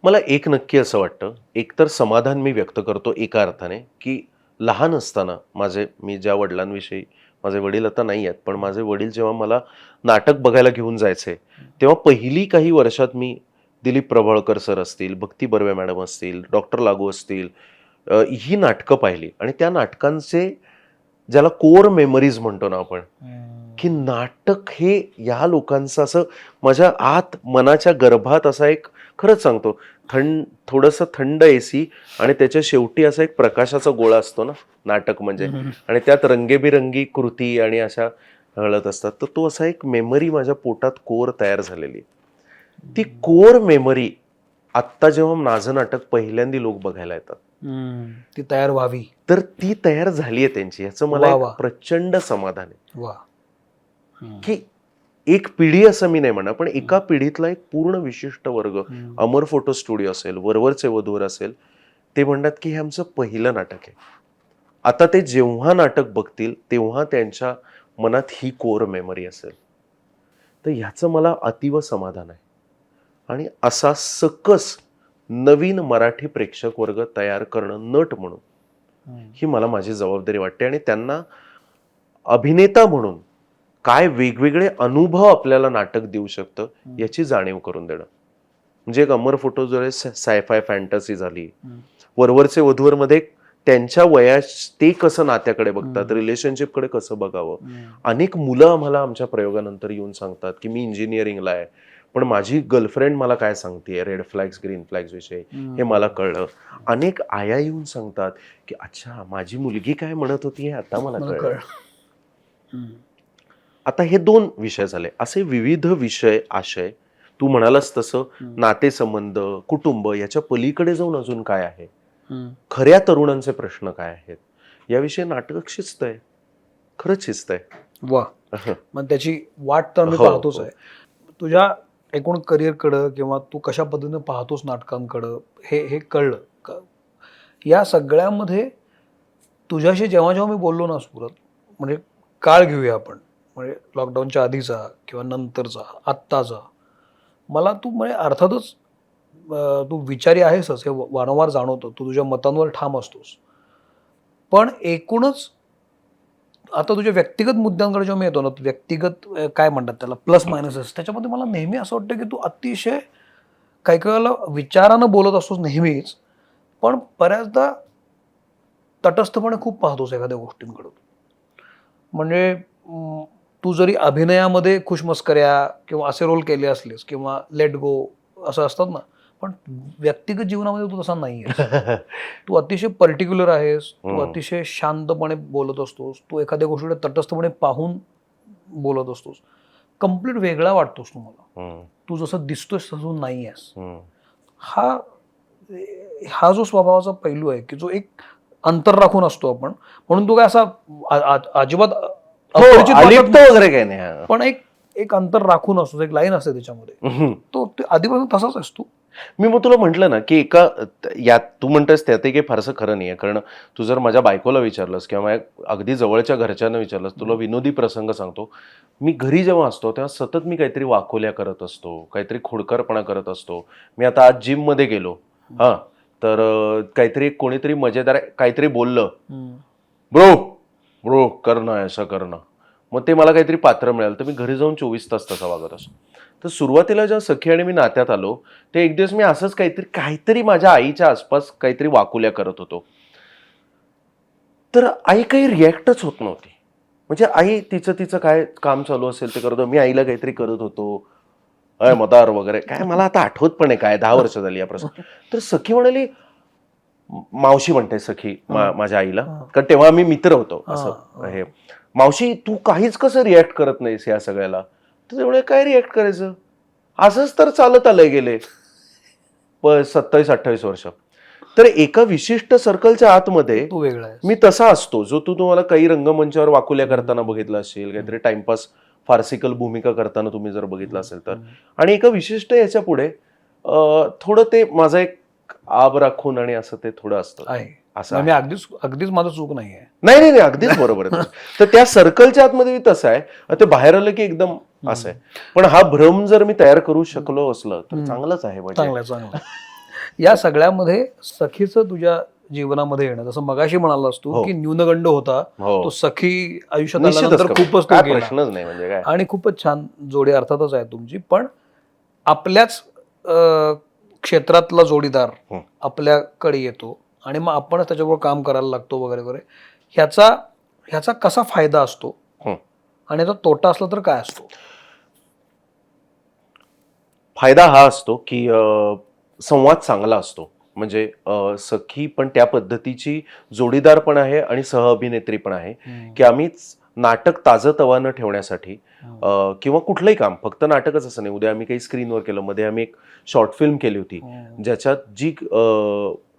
मला एक नक्की असं वाटतं, एकतर समाधान मी व्यक्त करतो एका अर्थाने, की लहान असताना मी ज्या वडिलांविषयी, माझे वडील आता नाही आहेत, पण माझे वडील जेव्हा मला नाटक बघायला घेऊन जायचे, तेव्हा पहिली काही वर्षात मी दिलीप प्रभावळकर सर असतील, भक्ती बर्वे मॅडम असतील, डॉक्टर लागू असतील, ही नाटकं पाहिली. आणि त्या नाटकांचे ज्याला कोर मेमरीज म्हणतो ना आपण, की नाटक हे या लोकांचं असं माझ्या आत मनाच्या गर्भात असा एक, खरंच सांगतो, थोडंसं थंड एसी, आणि त्याच्या शेवटी असा एक प्रकाशाचा गोळा असतो ना नाटक म्हणजे, आणि त्यात रंगेबिरंगी कृती आणि अशा हळत असतात. तर तो असा एक मेमरी माझ्या पोटात कोर तयार झालेली. ती कोर मेमरी आत्ता जेव्हा माझं नाटक पहिल्यांदा लोक बघायला येतात, ती तयार व्हावी. तर ती तयार झालीये त्यांची, याचं मला वा एक वा. प्रचंड समाधान आहे. वा. की एक पिढी असं मी नाही म्हणा, पण एका पिढीतला एक पूर्ण विशिष्ट वर्ग, अमर फोटो स्टुडिओ असेल, वरवरचे वधूवर असेल, ते म्हणतात की हे आमचं पहिलं नाटक आहे. आता ते जेव्हा नाटक बघतील तेव्हा त्यांच्या मनात ही कोर मेमरी असेल. तर ह्याचं मला अतीव समाधान आहे. आणि असा सकस नवीन मराठी प्रेक्षक वर्ग तयार करणं नट म्हणून ही मला माझी जबाबदारी वाटते. आणि त्यांना अभिनेता म्हणून काय वेगवेगळे अनुभव आपल्याला नाटक देऊ शकतं याची जाणीव करून देणं. म्हणजे एक अमर फोटो जो सायफाय फॅन्टसी झाली, वरवरचे वधूवर मध्ये त्यांच्या वयास ते कसं नात्याकडे बघतात, रिलेशनशिपकडे कसं बघावं. अनेक मुलं आम्हाला आमच्या प्रयोगानंतर येऊन सांगतात की मी इंजिनिअरिंगला आहे, पण माझी गर्लफ्रेंड मला काय सांगते रेड फ्लॅग्स ग्रीन फ्लॅग्स विषयी हे मला कळलं. अनेक आया येऊन सांगतात की अच्छा माझी मुलगी काय म्हणत होती हे आता मला कळलं. आता हे 2 विषय झाले. असे विविध विषय आशय तू म्हणालास तसं नातेसंबंध, कुटुंब याच्या पलीकडे जाऊन अजून काय आहे, खऱ्या तरुणांचे प्रश्न काय आहेत, याविषयी नाटक शिजतंय, खरंच शिजतंय. वा. मग त्याची वाट तर मी हो, पाहतोच हो. आहे. तुझ्या एकूण करिअरकडं किंवा तू कशा पद्धतीने पाहतोस नाटकांकडं हे कळलं या सगळ्यामध्ये तुझ्याशी जेव्हा जेव्हा मी बोललो ना सुरत, म्हणजे काळ घेऊया आपण, म्हणजे लॉकडाऊनच्या आधीचा किंवा नंतरचा आत्ताचा, मला तू म्हणजे अर्थातच तू विचारी आहेसच हे वारंवार जाणवतं, तू तुझ्या मतांवर ठाम असतोस, पण एकूणच आता तुझ्या व्यक्तिगत मुद्द्यांकडे जेव्हा मी येतो ना, व्यक्तिगत काय म्हणतात त्याला प्लस मायनसेस, त्याच्यामध्ये मला नेहमी असं वाटतं की तू अतिशय काही काही वेळेला विचारानं बोलत असतोस नेहमीच, पण बऱ्याचदा तटस्थपणे खूप पाहतोस एखाद्या गोष्टींकडून. म्हणजे तू जरी अभिनयामध्ये खुशमस्कऱ्या किंवा असे रोल केले असलेस किंवा लेट गो असं असतात ना, पण व्यक्तिगत जीवनामध्ये तू तसा नाही आहेस. तू अतिशय पर्टिक्युलर आहेस, तू अतिशय शांतपणे बोलत असतोस, तू एखाद्या गोष्टीकडे तटस्थपणे पाहून बोलत असतोस, कम्प्लीट वेगळा वाटतोस तू मला. तू जसं दिसतोस तसं नाही आहेस. हा जो स्वभावाचा पैलू आहे की जो एक अंतर राखून असतो आपण, म्हणून तू काय असा अजिबात अपरिचित वाटत अलिप्त नाही. वगैरे काही नाही, पण एक अंतर राखून असतो, एक लाईन असते त्याच्यामध्ये, तो आधीपासून तसाच असतो. मी मग तुला म्हटलं ना की एका यात तू म्हणतोस त्यात काही फारसं खरं नाहीये. कारण तू जर माझ्या बायकोला विचारलंस किंवा माझ्या अगदी जवळच्या घरच्यांना विचारलंस, तुला विनोदी प्रसंग सांगतो, मी घरी जेव्हा असतो तेव्हा सतत मी काहीतरी वाकोल्या करत असतो, काहीतरी खोडकरपणा करत असतो. मी आता आज जिम मध्ये गेलो, तर काहीतरी कोणीतरी मजेदार काहीतरी बोललं, ब्रो ब्रो करणं असं करणं, मग ते मला काहीतरी पात्र मिळालं तर मी घरी जाऊन 24 तास तसा वागत असतो. तर सुरुवातीला जेव्हा सखी आणि मी नात्यात आलो ते एक दिवस मी असंच काहीतरी माझ्या आईच्या आसपास काहीतरी वाकुल्या करत होतो, तर आई काही रिॲक्टच होत नव्हती. म्हणजे आई तिचं काय काम चालू असेल ते करत होतो, मी आईला काहीतरी करत होतो, अय मदार वगैरे काय, मला आता आठवत पण आहे काय, 10 वर्ष झाली या प्रश्न. तर सखी म्हणाली, मावशी म्हणते सखी माझ्या आईला, कारण तेव्हा आम्ही मित्र होतो, असं हे, मावशी तू काहीच कसं रिॲक्ट करत नाहीस या सगळ्याला. तर त्यामुळे काय रिॲक्ट करायचं, असंच तर चालत आलंय गेले 27-28 वर्ष. तर एका विशिष्ट सर्कलच्या आतमध्ये तू वेगळा आहेस. मी तसा असतो, जो तू तुम्हाला काही रंगमंचावर वाकुल्या करताना बघितला असेल, काहीतरी टाइमपास फार्सिकल भूमिका करताना तुम्ही जर बघितलं असेल तर. आणि एका विशिष्ट याच्या पुढे थोडं ते माझा एक आब राखून आणि असं ते थोडं असतं असं. मी अगदीच माझं चूक नाहीये. नाही अगदीच बरोबर आहे. तर त्या सर्कलच्या आतमध्ये मी तसं आहे, ते बाहेर आलं की एकदम असं आहे. पण हा भ्रम जर मी तयार करू शकलो असलं तर चांगलंच आहे. चांगलं. या सगळ्यामध्ये सखीचं तुझ्या जीवनामध्ये येणं, जसं मगाशी म्हणालास तू की न्यूनगंड होता, तो सखी आयुष्यात आल्यानंतर खूपच तो गेला. प्रश्नच नाही म्हणजे काय. आणि खूपच छान जोडी अर्थातच आहे तुमची. पण आपल्याच क्षेत्रातला जोडीदार आपल्याकडे येतो आणि मग आपणच त्याच्याबरोबर काम करायला लागतो वगैरे वगैरे, ह्याचा कसा फायदा असतो आणि याचा तोटा असला तर काय असतो? फायदा हा असतो की संवाद चांगला असतो. म्हणजे सखी पण त्या पद्धतीची जोडीदार पण आहे आणि सहअभिनेत्री पण आहे की आम्हीच नाटक ताजंतवानं ठेवण्यासाठी किंवा कुठलंही काम, फक्त नाटकच असं नाही, उद्या आम्ही काही स्क्रीनवर केलं, मध्ये आम्ही एक शॉर्ट फिल्म केली होती ज्याच्यात जी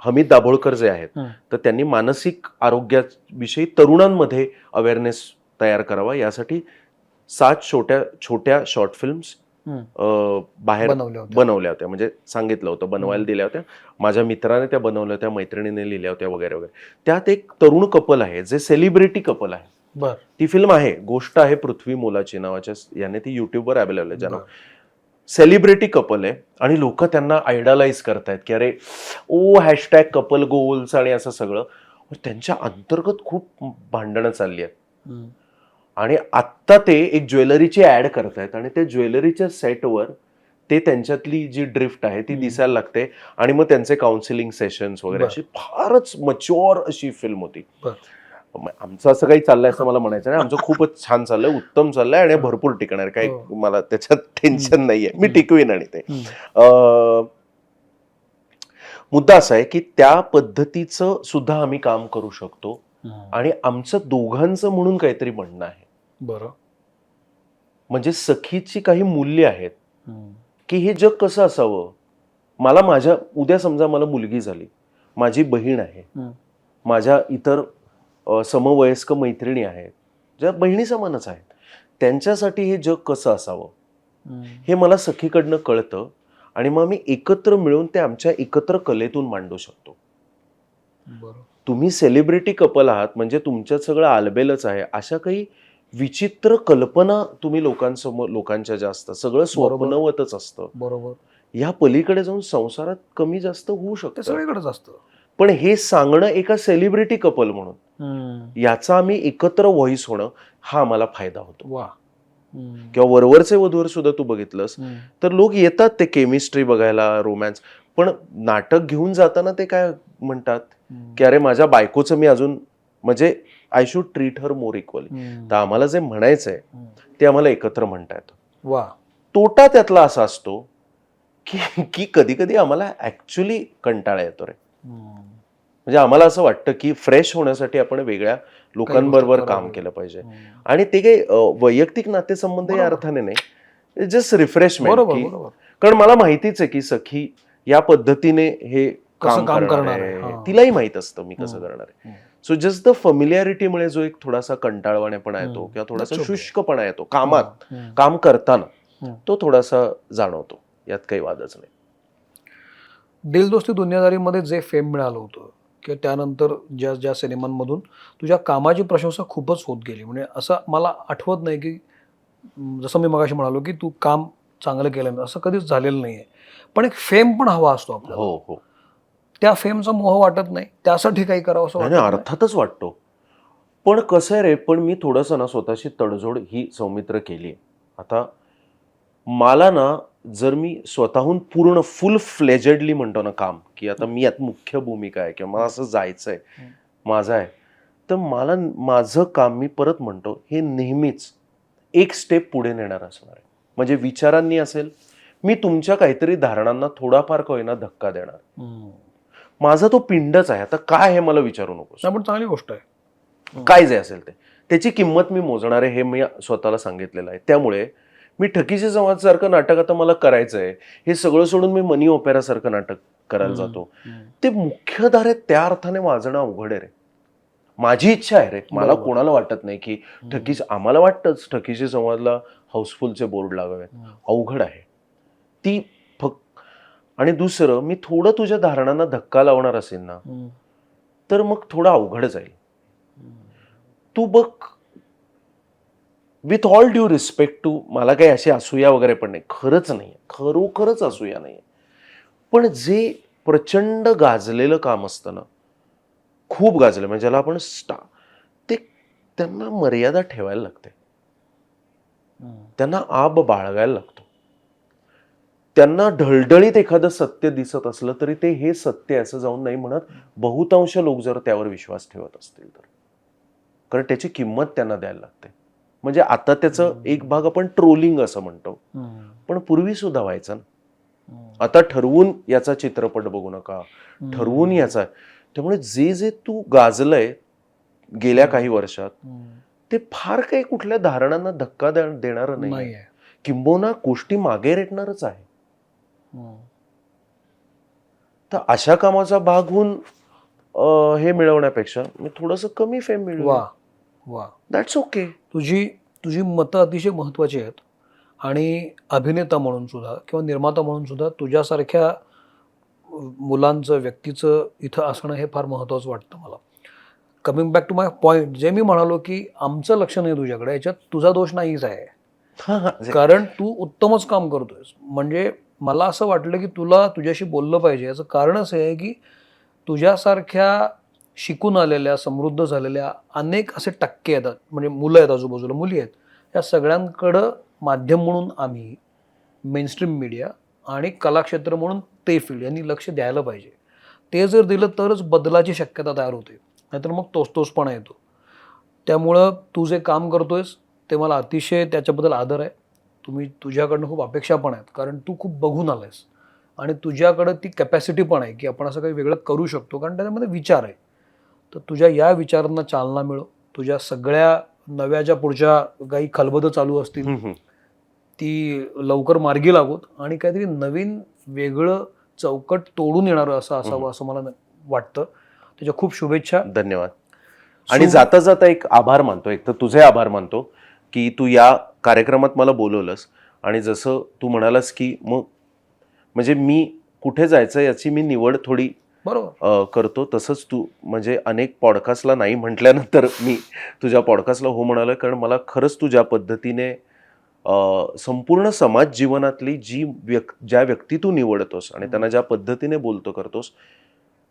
हमीद दाभोळकर जे आहेत तर त्यांनी मानसिक आरोग्याविषयी तरुणांमध्ये अवेअरनेस तयार करावा यासाठी 7 छोट्या छोट्या शॉर्ट फिल्म्स बाहेर बनवल्या होत्या. म्हणजे सांगितलं होतं, बनवायला दिल्या होत्या. माझ्या मित्राने त्या बनवल्या होत्या, मैत्रिणीने लिहिल्या होत्या वगैरे वगैरे. त्यात एक तरुण कपल आहे जे सेलिब्रिटी कपल आहे. ती फिल्म आहे, गोष्ट आहे पृथ्वी मोलाची नावाच्या याने ती युट्यूबवर अवेलेबल आहे. ज्यांना सेलिब्रिटी कपल आहे आणि लोक त्यांना आयडलाइज करतायत की अरे हॅशटॅग कपल गोल्स आणि असं सगळं. त्यांच्या अंतर्गत खूप भांडणं चालली आहेत आणि आत्ता ते एक ज्वेलरीची ऍड करतायत आणि त्या ज्वेलरीच्या सेटवर ते त्यांच्यातली जी ड्रिफ्ट आहे ती दिसायला लागते आणि मग त्यांचे काउन्सिलिंग सेशन्स वगैरे अशी फारच मच्युअर अशी फिल्म होती. आमचं असं काही चाललंय असं मला म्हणायचं नाही, आमचं खूपच छान चाललंय, उत्तम चाललंय आणि भरपूर टिकणार. काही मला त्याच्यात टेन्शन नाहीये, मी टिकवीन. आणि ते मुद्दा असा आहे की त्या पद्धतीचं सुद्धा आम्ही काम करू शकतो आणि आमचं दोघांचं म्हणून काहीतरी म्हणणं आहे. बरं, म्हणजे सखीची काही मूल्य आहेत की हे जग कसं असावं. मला माझ्या उद्या समजा मला मुलगी झाली, माझी बहीण आहे, माझ्या इतर समवयस्क मैत्रिणी आहेत ज्या बहिणी समानच आहेत, त्यांच्यासाठी हे जग कसं असावं हे मला सखीकडनं कळतं आणि मग मी एकत्र मिळून ते आमच्या एकत्र कलेतून मांडू शकतो. तुम्ही सेलिब्रिटी कपल आहात म्हणजे तुमच्यात सगळं आलबेलच आहे, अशा काही विचित्र कल्पना तुम्ही लोकांसमोर लोकांच्या जास्त सगळं स्वप्नवतच असतं. बरोबर, या पलीकडे जाऊन संसारात कमी जास्त होऊ शकतं, सगळीकडेच असतं. पण हे सांगणं एका सेलिब्रिटी कपल म्हणून याचा आम्ही एकत्र व्हॉइस होणं हा आम्हाला फायदा होतो. वा. किंवा वरवरचे वधूवर सुद्धा तू बघितलंस तर लोक येतात ते केमिस्ट्री बघायला, रोमॅन्स, पण नाटक घेऊन जाताना ते काय म्हणतात की अरे माझ्या बायकोचं मी अजून म्हणजे I should treat her more equally. तर आम्हाला जे म्हणायचंय ते आम्हाला एकत्र म्हणता येतं. वा. तोटा त्यातला असा असतो की कधी कधी आम्हाला ऍक्च्युली कंटाळा येतो रे. म्हणजे आम्हाला असं वाटतं की फ्रेश होण्यासाठी आपण वेगळ्या लोकांबरोबर काम केलं पाहिजे आणि ते काही वैयक्तिक नातेसंबंध या अर्थाने नाही, जस्ट रिफ्रेशमेंट. कारण मला माहितीच आहे की सखी या पद्धतीने हे काम करणार आहे, तिलाही माहित असतं मी कसं करणार आहे. सो जस्ट द फॅमिलिअरिटीमुळे जो एक थोडासा कंटाळवाणेपणा येतो किंवा थोडासा शुष्कपणा येतो कामात काम करताना, तो थोडासा जाणवतो, यात काही वादच नाही. दिल दोस्ती दुनियादारीमध्ये जे फेम मिळालं होतं किंवा त्यानंतर ज्या ज्या सिनेमांमधून तुझ्या कामाची प्रशंसा खूपच होत गेली, म्हणजे असं मला आठवत नाही की जसं मी मगाशी म्हणालो की तू काम चांगलं केलं, असं कधीच झालेलं नाहीये. पण एक फेम पण हवा असतो आपल्याला. हो हो, त्या फेमचा मोह वाटत नाही, त्यासाठी काही करावं असं वाटतं? अर्थातच वाटतो. पण कसं आहे रे, पण मी थोडंसं ना स्वतःची तडजोड ही सौमित्र केली आहे. आता मला ना जर मी स्वतःहून पूर्ण फुल फ्लेजेडली म्हणतो ना काम की आता मी यात मुख्य भूमिका आहे किंवा मला असं जायचंय माझं आहे, तर मला माझं काम मी परत म्हणतो हे नेहमीच एक स्टेप पुढे नेणार असणार आहे. म्हणजे विचारांनी असेल, मी तुमच्या काहीतरी धारणांना थोडाफार का होईना धक्का देणार. माझा तो पिंडच आहे. आता काय हे मला विचारू नकोस, पण चांगली गोष्ट आहे. काय जे असेल ते त्याची किंमत मी मोजणार आहे हे मी स्वतःला सांगितलेलं आहे. त्यामुळे मी ठकीचे संवाद सारखं नाटक आता मला करायचंय, हे सगळं सोडून मी मनी ओपेरा सारखं नाटक करायला जातो. ते मुख्यधारेत त्या अर्थाने वाजणं अवघड आहे रे. माझी इच्छा आहे रे, मला कोणाला वाटत नाही की ठकीचे, आम्हाला वाटतंच ठकीचे संवादला हाऊसफुलचे बोर्ड लागावेत, अवघड आहे ती आणि दुसरं मी थोडं तुझ्या धारणांना धक्का लावणार असेल ना तर मग थोडं अवघड जाईल. तू बघ, with all due respect to, मला काही अशी असूया वगैरे पण नाही, खरंच नाही, खरोखरच असूया नाही, पण जे प्रचंड गाजलेलं काम असतं ना, खूप गाजलं म्हणजे ज्याला आपण ते त्यांना मर्यादा ठेवायला लागते, त्यांना आब बाळगायला लागतो. त्यांना ढळढळीत एखादं सत्य दिसत असलं तरी ते हे सत्य असं जाऊन नाही म्हणत. बहुतांश लोक जर त्यावर विश्वास ठेवत असतील तर, कारण त्याची किंमत त्यांना द्यायला लागते. म्हणजे आता त्याचं एक भाग आपण ट्रोलिंग असं म्हणतो, पण पूर्वी सुद्धा व्हायचं ना. आता ठरवून याचा चित्रपट बघू नका, ठरवून याचा. त्यामुळे जे जे तू गाजलंय गेल्या काही वर्षात ते फार काही कुठल्या धारणांना धक्का देणार नाही, किंबहुना गोष्टी मागे रेटणारच आहे. तर अशा कामाचा भाग होऊन हे मिळवण्यापेक्षा मी थोडंसं कमी फेम मिळवू. वा वा, दॅट्स ओके. तुझी मतं अतिशय महत्त्वाची आहेत. आणि अभिनेता म्हणून सुद्धा किंवा निर्माता म्हणून सुद्धा तुझ्यासारख्या मुलांचं, व्यक्तीचं इथं असणं हे फार महत्त्वाचं वाटतं मला. Coming back to my point, जे मी म्हणालो की आमचं लक्ष नाही तुझ्याकडे, याच्यात तुझा दोष नाहीच आहे. कारण तू उत्तमच काम करतोयस. म्हणजे मला असं वाटलं की तुला तुझ्याशी बोललं पाहिजे. याचं कारणच हे आहे की तुझ्यासारख्या शिकून आलेल्या, समृद्ध झालेल्या अनेक असे टक्के आहेत, म्हणजे मुलं आहेत, आजूबाजूला मुली आहेत. या सगळ्यांकडं माध्यम म्हणून आम्ही, मेनस्ट्रीम मीडिया आणि कलाक्षेत्र म्हणून ते फील्ड यांनी लक्ष द्यायला पाहिजे. ते जर दिलं तरच बदलाची शक्यता तयार होते, नाहीतर मग तोचतोचपणा येतो. त्यामुळं तू जे काम करतोयस ते मला अतिशय त्याच्याबद्दल आदर आहे. तुझ्याकडनं खूप अपेक्षा पण आहेत, कारण तू खूप बघून आलायस आणि तुझ्याकडं ती कॅपॅसिटी पण आहे की आपण असं काही वेगळं करू शकतो, कारण त्याच्यामध्ये विचार आहे. तर तुझ्या या विचारांना चालना मिळो. तुझ्या सगळ्या नव्या ज्या पुढच्या काही खलबतं चालू असतील ती लवकर मार्गी लागोत आणि काहीतरी नवीन वेगळं चौकट तोडून येणारं असं असावं असं मला वाटतं. त्याच्या खूप शुभेच्छा. धन्यवाद. आणि जाता जाता एक आभार मानतो, एक तर तुझे आभार मानतो की तू या कार्यक्रमात मला बोलवलंस. आणि जसं तू म्हणालास की मग म्हणजे मी कुठे जायचं याची मी निवड थोडी बरोबर करतो. तसंच तू म्हणजे अनेक पॉडकास्टला नाही म्हटल्यानंतर मी तुझ्या पॉडकास्टला हो म्हणालोय, कारण मला खरंच तू ज्या पद्धतीने संपूर्ण समाज जीवनातली ज्या व्यक्ती तू निवडतोस आणि त्यांना ज्या पद्धतीने बोलतो करतोस,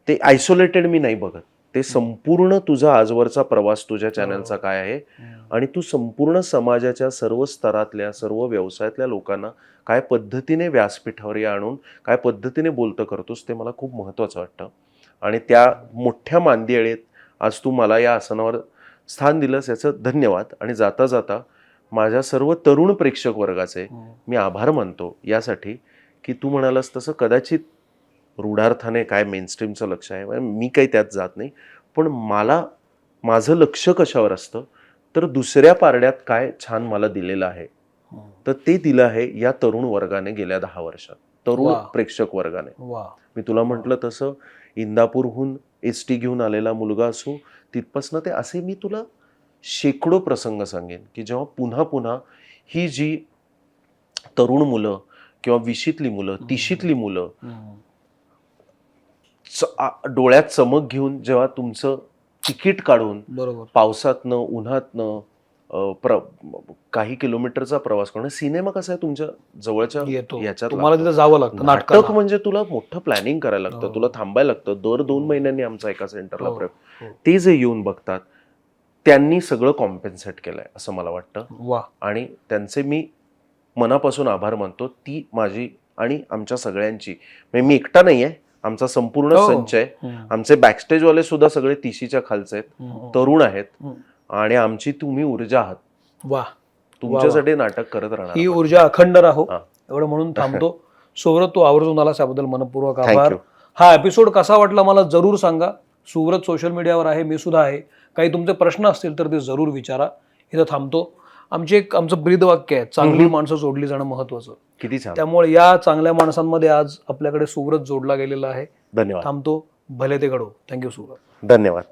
ते आयसोलेटेड मी नाही बघत. ते संपूर्ण तुझा आजवरचा प्रवास तुझ्या चॅनलचा काय आहे आणि तू संपूर्ण समाजाच्या सर्व स्तरातल्या, सर्व व्यवसायातल्या लोकांना काय पद्धतीने व्यासपीठावर आणून काय पद्धतीने बोलतं करतोस ते मला खूप महत्त्वाचं वाटतं. आणि त्या मोठ्या मांदियाळीत आज तू मला या आसनावर स्थान दिलंस, याचं धन्यवाद. आणि जाता जाता माझ्या सर्व तरुण प्रेक्षक वर्गाचे मी आभार मानतो यासाठी की तू म्हणालास तसं कदाचित रूढार्थाने काय मेनस्ट्रीमचं लक्ष आहे, मी काही त्यात जात नाही. पण माझं लक्ष कशावर असतं तर दुसऱ्या पारड्यात काय छान मला दिलेलं आहे, तर ते दिलं आहे या तरुण वर्गाने गेल्या 10 वर्षात, तरुण प्रेक्षक वर्गाने. मी तुला म्हटलं तसं इंदापूरहून एसटी घेऊन आलेला मुलगा असो तिथपासनं ते असे मी तुला शेकडो प्रसंग सांगेन की जेव्हा पुन्हा पुन्हा ही जी तरुण मुलं किंवा 20शीतली मुलं, 30शीतली मुलं डोळ्यात चमक घेऊन जेव्हा तुमचं तिकीट काढून बरोबर पावसातनं, उन्हातनं काही किलोमीटरचा प्रवास करणं. सिनेमा कसा आहे तुमच्या जवळच्या याच्यात, तुम्हाला तिथं जावं लागतं. नाटक म्हणजे तुला मोठं प्लॅनिंग करायला लागतं, तुला थांबायला लागतं. दर 2 महिन्यांनी आमचा एका सेंटरला प्रयोग. ते जे येऊन बघतात त्यांनी सगळं कॉम्पेन्सेट केलंय असं मला वाटतं. आणि त्यांचे मी मनापासून आभार मानतो. ती माझी आणि आमच्या सगळ्यांची, म्हणजे मी एकटा नाही आहे, आमचा संपूर्ण संच आहे. आमचे बॅकस्टेजवाले सुद्धा सगळे 30शीच्या खालचे आहेत, तरुण आहेत आणि आमची तुम्ही ऊर्जा आहात. वा, तुमच्यासाठी नाटक करत राहणार. ही ऊर्जा अखंड राहो एवढं म्हणून थांबतो. सुव्रत, तू आवर्जून आलास याबद्दल मनपूर्वक आभार. हा एपिसोड कसा वाटला मला जरूर सांगा. सुव्रत सोशल मीडियावर आहे, मी सुद्धा आहे. काही तुमचे प्रश्न असतील तर ते जरूर विचारा. इथं थांबतो. आमचं ब्रीदवाक्य आहे, चांगली माणसं जोडली जाणं महत्वाचं. किती छान. त्यामुळे या चांगल्या माणसांमध्ये आज आपल्याकडे सुव्रत जोडला गेलेला आहे. धन्यवाद. थांबतो. भले ते घडो. थँक्यू सुव्रत. धन्यवाद.